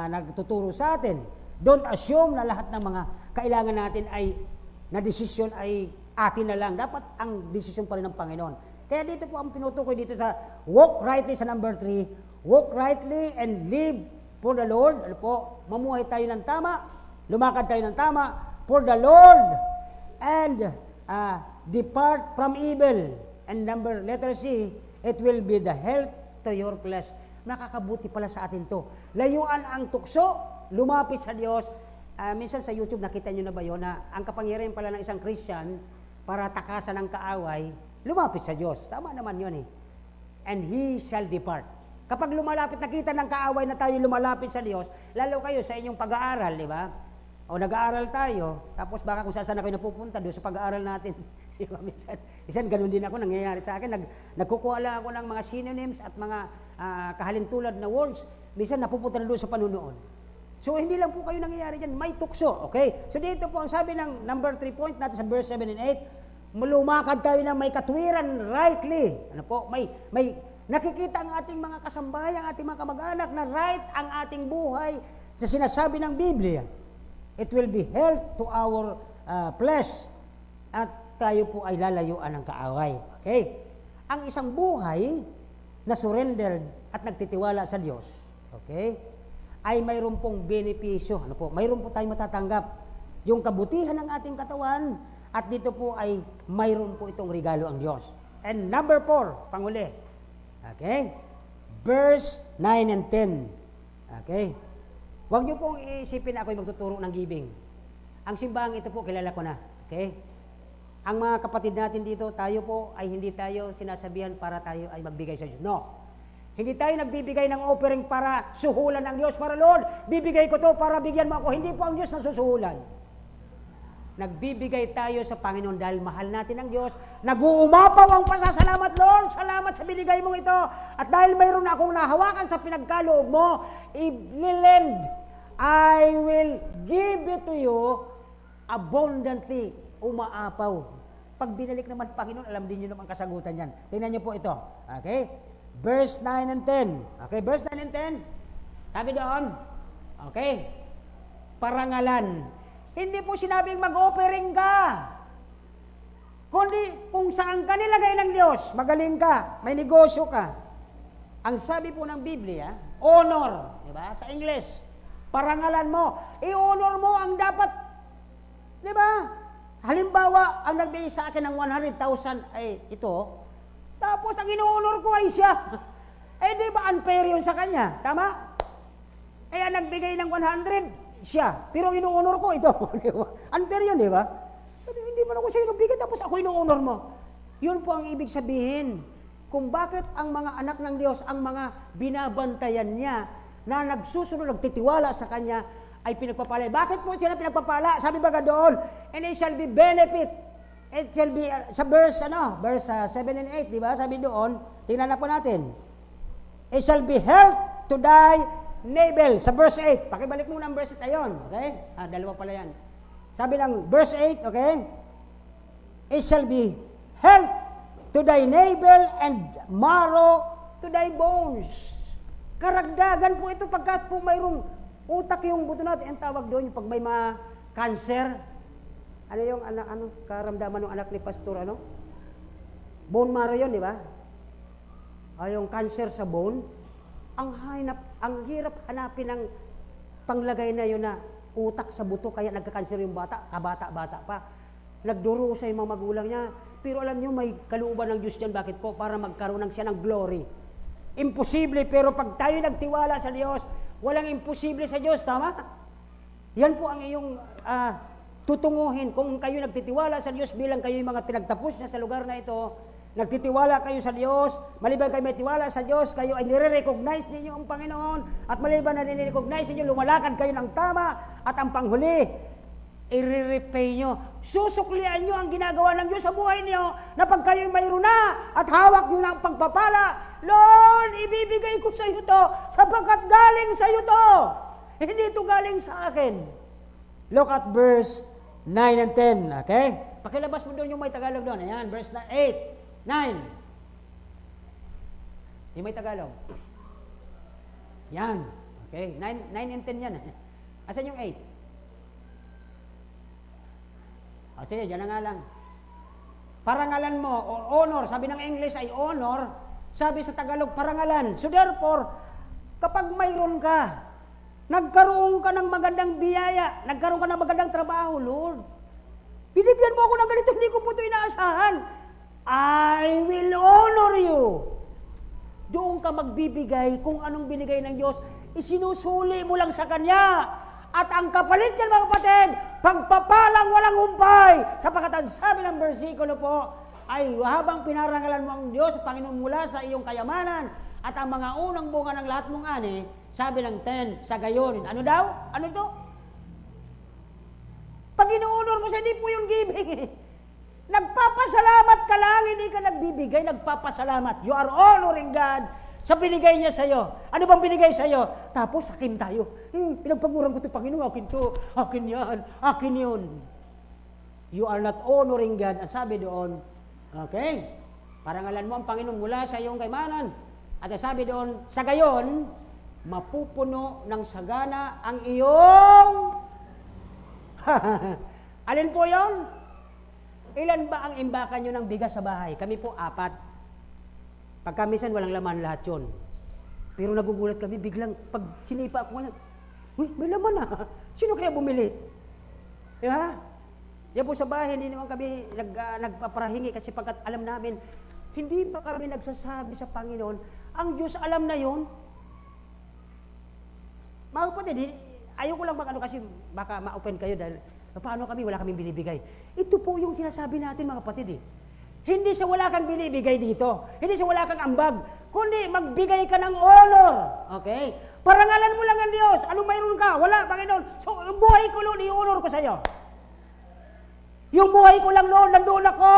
[SPEAKER 5] nagtuturo sa atin. Don't assume na lahat ng mga kailangan natin ay na desisyon ay atin na lang. Dapat ang desisyon pa rin ng Panginoon. Kaya dito po ang tinutukoy dito sa walk rightly sa number 3, walk rightly and live for the Lord. Ano po? Mamuhay tayo ng tama, lumakad tayo ng tama for the Lord, and depart from evil. And letter C, it will be the health to your flesh. Nakakabuti pala sa atin to. Layuan ang tukso, lumapit sa Diyos. Minsan sa YouTube nakita nyo na ba yun na ang kapangyarihan pala ng isang Christian para takasan ng kaaway, lumapit sa Diyos. Tama naman yun eh. And He shall depart. Kapag lumalapit, nakita ng kaaway na tayo lumalapit sa Diyos, lalo kayo sa inyong pag-aaral, di ba? O nag-aaral tayo, tapos baka kung saan kayo napupunta doon sa pag-aaral natin. Di ba? Minsan ganun din ako, nangyayari sa akin. Nagkukuha lang ako ng mga synonyms at mga kahalintulad na words. Minsan napupunta na doon sa panunood. So, hindi lang po kayo nangyayari dyan, may tukso, okay? So, dito po ang sabi ng number 3 point natin sa verse 7 and 8, lumakad tayo ng may katwiran rightly. Ano po? May nakikita ang ating mga kasambahay, ang ating mga kamag-anak na right ang ating buhay sa sinasabi ng Biblia. It will be health to our flesh at tayo po ay lalayuan ng kaaway. Okay? Ang isang buhay na surrendered at nagtitiwala sa Diyos, okay, ay mayroon pong benepisyo. Ano po? Mayroon po tayong matatanggap. Yung kabutihan ng ating katawan, at dito po ay mayroon po itong regalo ang Diyos. And number 4, panghuli. Okay? Verse 9 and 10. Okay? Huwag niyo pong isipin na ako'y magtuturo ng giving. Ang simbahang ito po, kilala ko na. Okay? Ang mga kapatid natin dito, tayo po ay hindi tayo sinasabihan para tayo ay magbigay sa Diyos. No. Hindi tayo nagbibigay ng offering para suhulan ng Diyos. Para, Lord, bibigay ko to para bigyan mo ako. Hindi po ang Diyos na susuhulan. Nagbibigay tayo sa Panginoon dahil mahal natin ang Diyos. Nag-uumapaw ang pasasalamat, Lord. Salamat sa binigay mong ito. At dahil mayroon akong nahawakan sa pinagkaloob mo, i-lend, I will give it to you abundantly. Umaapaw. Pag binalik naman Panginoon, alam din nyo naman kasagutan yan. Tingnan nyo po ito. Okay? Verse 9 and 10. Okay, verse 9 and 10. Sabi doon, okay, parangalan. Hindi po sinabing mag-offering ka. Kundi kung saan ka nilagay ng Diyos, magaling ka, may negosyo ka. Ang sabi po ng Biblia, honor, di ba? Sa English, parangalan mo. I-honor mo ang dapat, di ba? Halimbawa, ang nagbigay sa akin ng 100,000 ay ito, tapos ang ino-honor ko ay siya. Eh di ba unfair yun sa kanya? Tama? Eh ang nagbigay ng 100, siya. Pero ang ino-honor ko ito. Unfair yun, di ba? Sabi, hindi mo na ako sa'yo nagbigay, tapos ako ino-honor mo. Yun po ang ibig sabihin. Kung bakit ang mga anak ng Diyos, ang mga binabantayan niya, na nagsusunod, nagtitiwala sa kanya, ay pinagpapala. Bakit po sila pinagpapala? Sabi baga doon, and it shall be benefit. It shall be, sa verse 7 and 8, di ba? Sabi doon, tingnan na po natin. It shall be health to thy navel. Sa verse 8, pakibalik muna ang verse 8 ayon, okay? Dalawa pala yan. Sabi ng verse 8, okay? It shall be health to thy navel and marrow to thy bones. Karagdagan po ito pagkat po mayroong utak yung buto natin. Ang tawag doon, pag may mga cancer, ano yung karamdaman ng anak ni Pastor, bone marrow yun, di ba? Yung cancer sa bone, ang hirap hanapin ng panglagay na yun na utak sa buto, kaya nagka-cancer yung bata, kabata-bata pa. Nagdurusa yung mga magulang niya. Pero alam niyo, may kalooban ng Diyos dyan. Bakit po? Para magkaroon siya ng glory. Imposible, pero pag tayo nagtiwala sa Diyos, walang imposible sa Diyos, tama? Yan po ang iyong tutunguhin. Kung kayo nagtitiwala sa Diyos bilang kayo yung mga pinagtapos na sa lugar na ito, nagtitiwala kayo sa Diyos, maliban kayo may tiwala sa Diyos, kayo ay nire-recognize ninyo ang Panginoon, at maliban na nire-recognize ninyo, lumalakad kayo ng tama, at ang panghuli, i-repay nyo. Susuklian nyo ang ginagawa ng Diyos sa buhay niyo, na pag kayo mayroon na, at hawak nyo na ang pagpapala, Lord, ibibigay ko sa iyo to, sapagkat galing sa iyo to. Hindi ito galing sa akin. Look at verse 9 and 10, okay? Pakilabas mo doon yung may Tagalog doon. Ayan, verse 8, 9. Yung may Tagalog. Yan. Okay, 9 and 10 yan. Asan yung 8? O sige, dyan na nga lang. parangalan mo, o honor, sabi ng English ay honor, sabi sa Tagalog, parangalan. So therefore, kapag mayroon ka, nagkaroon ka ng magandang biyaya, nagkaroon ka ng magandang trabaho, Lord, binigyan mo ako ng ganito, hindi ko po ito inaasahan. I will honor you. Doon ka magbibigay kung anong binigay ng Diyos, isinusuli mo lang sa Kanya. At ang kapalit niyan, mga kapatid, pagpapalang walang humpay. Sapagkat ang sabi ng versikulo po, ay habang pinarangalan mo ang Diyos, Panginoon, mula sa iyong kayamanan, at ang mga unang bunga ng lahat mong ani, sabi ng 10, sa gayon. Ano daw? Ano to? Pag inuunor mo siya, hindi po yung giving eh. Nagpapasalamat ka lang, hindi ka nagbibigay, nagpapasalamat. You are honoring God sa binigay niya sa'yo. Ano bang binigay sa'yo? Tapos, akin tayo. Pinagpaguran ko ito, Panginoon, akin to, akin yan, akin yun. You are not honoring God. Ang sabi doon, okay, parangalan mo ang Panginoon mula sa iyong kayamanan. At ang sabi doon, sa gayon, mapupuno ng sagana ang iyong... Alin po yon? Ilan ba ang imbakan nyo ng bigas sa bahay? Kami po 4. Pagka minsan walang laman lahat yon. Pero nagugulat kami, biglang pag sinipa ako ngayon, may laman na. Sino kaya bumili? Di ba? Yan po sa bahay, hindi naman kami nagpaparahingi kasi pagkat alam namin, hindi pa kami nagsasabi sa Panginoon, ang Diyos alam na yon. Mga kapatid, ayaw ko lang kasi baka ma-open kayo dahil paano kami, wala kaming binibigay. Ito po yung sinasabi natin mga kapatid eh. Hindi sa wala kang binibigay dito. Hindi sa wala kang ambag. Kundi magbigay ka ng honor. Okay? Parangalan mo lang ang Diyos. Anong mayroon ka? Wala, Panginoon. So, yung buhay ko, Lord, i-honor ko sa iyo. Yung buhay ko lang, Lord, nandoon ako.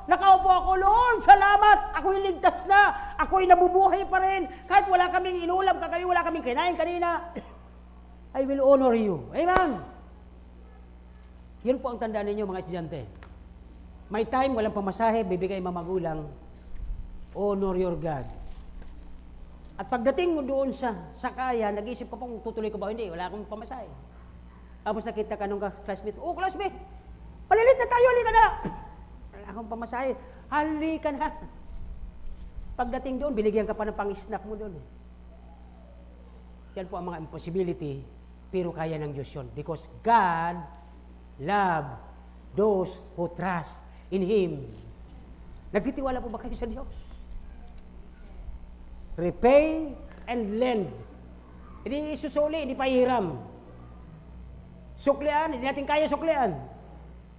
[SPEAKER 5] Nakaupo ako, Lord, salamat. Ako'y ligtas na. Ako'y nabubuhay pa rin. Kahit wala kaming inulam, kagabi wala kaming kinain kanina. I will honor you. Amen? Yan po ang tandaan ninyo, mga estudyante. May time, walang pamasahe, bibigay mamagulang, honor your God. At pagdating mo doon sa sakaya, nag-iisip ka pong tutuloy ko ba? Hindi, wala akong pamasahe. Tapos nakita ka nung classmate, oh classmate, palilit na tayo, halika na. Wala akong pamasahe, halika na. Pagdating doon, binigyan ka pa ng pang-snack mo doon. Yan po ang mga impossibility, pero kaya ng Diyos yun. Because God love those who trust in Him. Nagtitiwala po ba kayo sa Diyos? Repay and lend. Hindi isusuli, hindi pahiram. Suklian, hindi natin kaya suklian.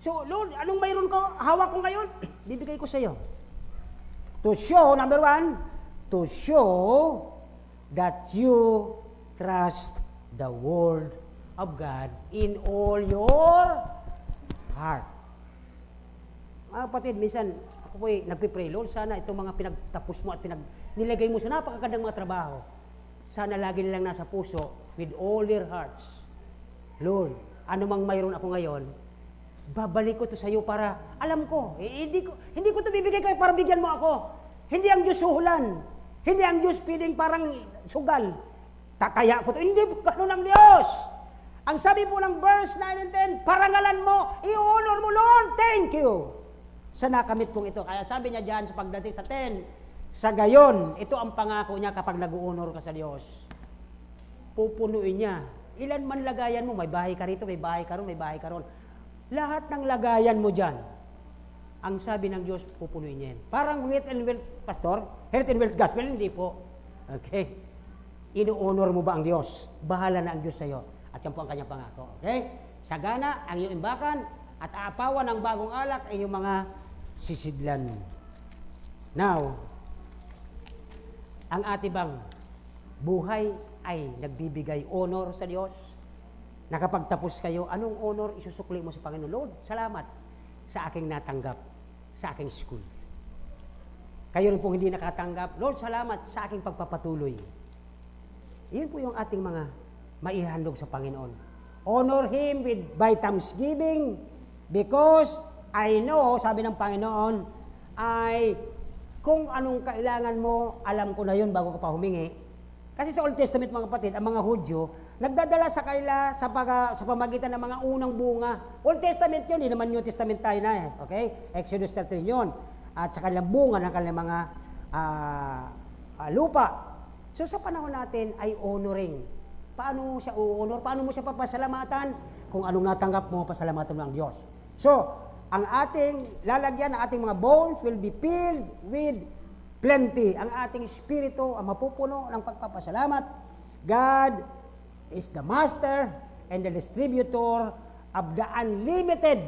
[SPEAKER 5] So, Lord, anong mayroon ko? Hawak ko ngayon? Bibigay ko sa iyo. To show, number 1, to show that you trust the Word of God in all your heart. Mga kapatid, minsan, ako po nagpipray, Lord, sana itong mga pinagtapos mo at nilagay mo sa napakagandang mga trabaho, sana lagi nilang nasa puso with all their hearts. Lord, ano mang mayroon ako ngayon, babalik ko to sa iyo para, alam ko, hindi ko to bibigay kayo para bigyan mo ako. Hindi ang Diyos suhulan. Hindi ang Diyos piling parang sugal. Tataya ko to. Hindi po ganun ang Diyos. Ang sabi po ng verse 9 and 10, parangalan mo, i-honor mo, Lord, thank you. Sa nakamit kong ito. Kaya sabi niya dyan sa pagdating sa 10, sa gayon, ito ang pangako niya kapag nag-honor ka sa Diyos. Pupunuin niya. Ilan man lagayan mo, may bahay ka rito, may bahay ka ron, may bahay ka ron. Lahat ng lagayan mo dyan, ang sabi ng Diyos, pupunuin niya yan. Parang health and wealth, pastor, health and wealth gospel, hindi po. Okay? Ino-honor mo ba ang Diyos? Bahala na ang Diyos sa iyo. At yan po ang kanyang pangako. Okay? Sagana ang iyong imbakan at aapawan ng bagong alak ay iyong mga sisidlan. Now, ang ating bang buhay ay nagbibigay honor sa Diyos. Nakapagtapos kayo, anong honor isusukli mo sa Panginoon? Lord, salamat sa aking natanggap sa aking school. Kayo rin pong hindi nakatanggap, Lord, salamat sa aking pagpapatuloy. Iyon po yung ating mga maihandog sa Panginoon. Honor Him by thanksgiving because I know, sabi ng Panginoon, ay kung anong kailangan mo, alam ko na yun bago ka pa humingi. Kasi sa Old Testament, mga kapatid, ang mga Hudyo, nagdadala sa kanila sa pamagitan ng mga unang bunga. Old Testament yun, hindi naman New Testament tayo na eh. Okay? Exodus 13 yun. At sa kanilang bunga ng kanilang mga lupa. So sa panahon natin ay honoring. Paano mo siya u-honor? Paano mo siya papasalamatan? Kung anong natanggap mo, pasalamatan mo ang Diyos. So, ang ating lalagyan, ang ating mga bones will be filled with plenty. Ang ating spirito ang mapupuno ng pagpapasalamat. God is the master and the distributor of the unlimited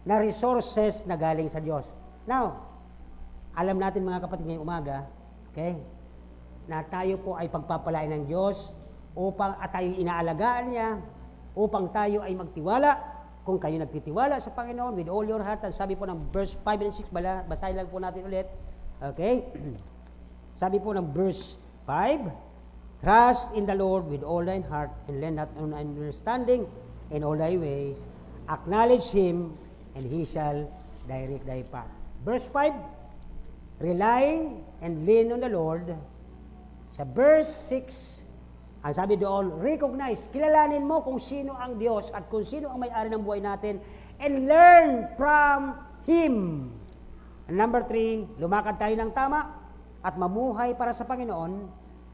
[SPEAKER 5] na resources na galing sa Diyos. Now, alam natin mga kapatid ngayong umaga, okay, na tayo po ay pagpapalain ng Diyos upang at tayo inaalagaan niya, upang tayo ay magtiwala. Kung kayo nagtitiwala sa Panginoon with all your heart, ang sabi po ng verse 5 and 6, basahin lang po natin ulit. Okay? Sabi po ng verse 5, trust in the Lord with all thine heart and lean not on understanding in all thy ways. Acknowledge Him and He shall direct thy path. Verse 5, rely and lean on the Lord. Sa verse 6, ang sabi doon, recognize, kilalanin mo kung sino ang Diyos at kung sino ang may-ari ng buhay natin and learn from Him. And number 3, lumakad tayo ng tama at mamuhay para sa Panginoon.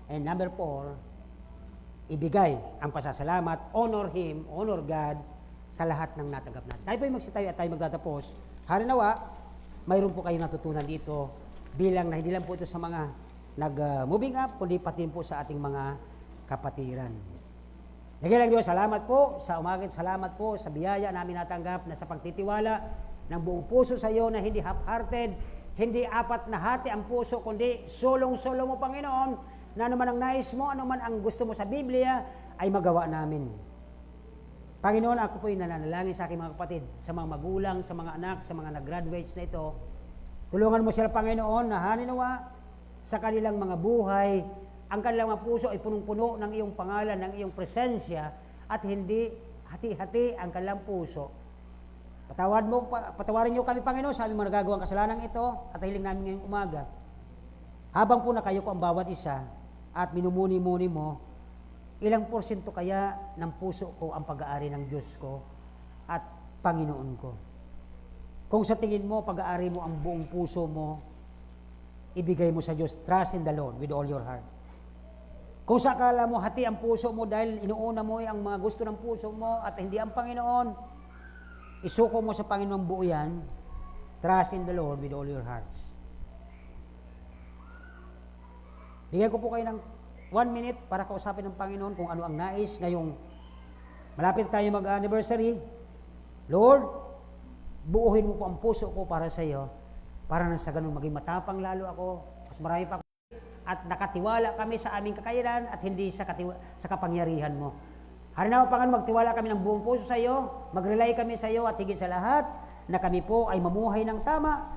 [SPEAKER 5] And number 4, ibigay ang pasasalamat, honor Him, honor God sa lahat ng natanggap natin. Tayo po yung magsitayo at tayo magtatapos. Harinawa, mayroon po kayo natutunan dito bilang na hindi lang po ito sa mga nag-moving up, kundi pati po sa ating mga kapatiran. Nagilang Diyos, salamat po sa umaga, salamat po sa biyaya namin natanggap na sa pagtitiwala ng buong puso sa iyo na hindi half-hearted, hindi apat na hati ang puso, kundi sulong-sulo mo, Panginoon, na anuman ang nais mo, anuman ang gusto mo sa Biblia, ay magawa namin. Panginoon, ako po yung nananalangin sa aking mga kapatid, sa mga magulang, sa mga anak, sa mga nag-graduates na ito. Tulungan mo sila, Panginoon, na haninawa sa kanilang mga buhay, ang kanilang mga puso ay punong-puno ng iyong pangalan, ng iyong presensya, at hindi hati-hati ang kanilang puso. Patawarin niyo kami, Panginoon, sa aming mga nagagawang kasalanan ito at hiling namin ngayong umaga. Habang po na kayo ko ang bawat isa at minumuni-muni mo, ilang porsyento kaya ng puso ko ang pag-aari ng Diyos ko at Panginoon ko? Kung sa tingin mo, pag-aari mo ang buong puso mo, ibigay mo sa Diyos, trust in the Lord with all your heart. Kung sa akala mo, hati ang puso mo dahil inuuna mo ang mga gusto ng puso mo at hindi ang Panginoon, isuko mo sa Panginoon buo yan, trust in the Lord with all your hearts. Bigyan ko po kayo ng 1 minute para kausapin ng Panginoon kung ano ang nais. Ngayong malapit tayo mag-anniversary, Lord, buuhin mo po ang puso ko para sa iyo, para na sa ganun maging matapang lalo ako, mas marami pa at nakatiwala kami sa aming kakayanan at hindi sa kapangyarihan mo. Harinawa, Panginoon, magtiwala kami ng buong puso sa iyo, mag-rely kami sa iyo at higit sa lahat na kami po ay mamuhay ng tama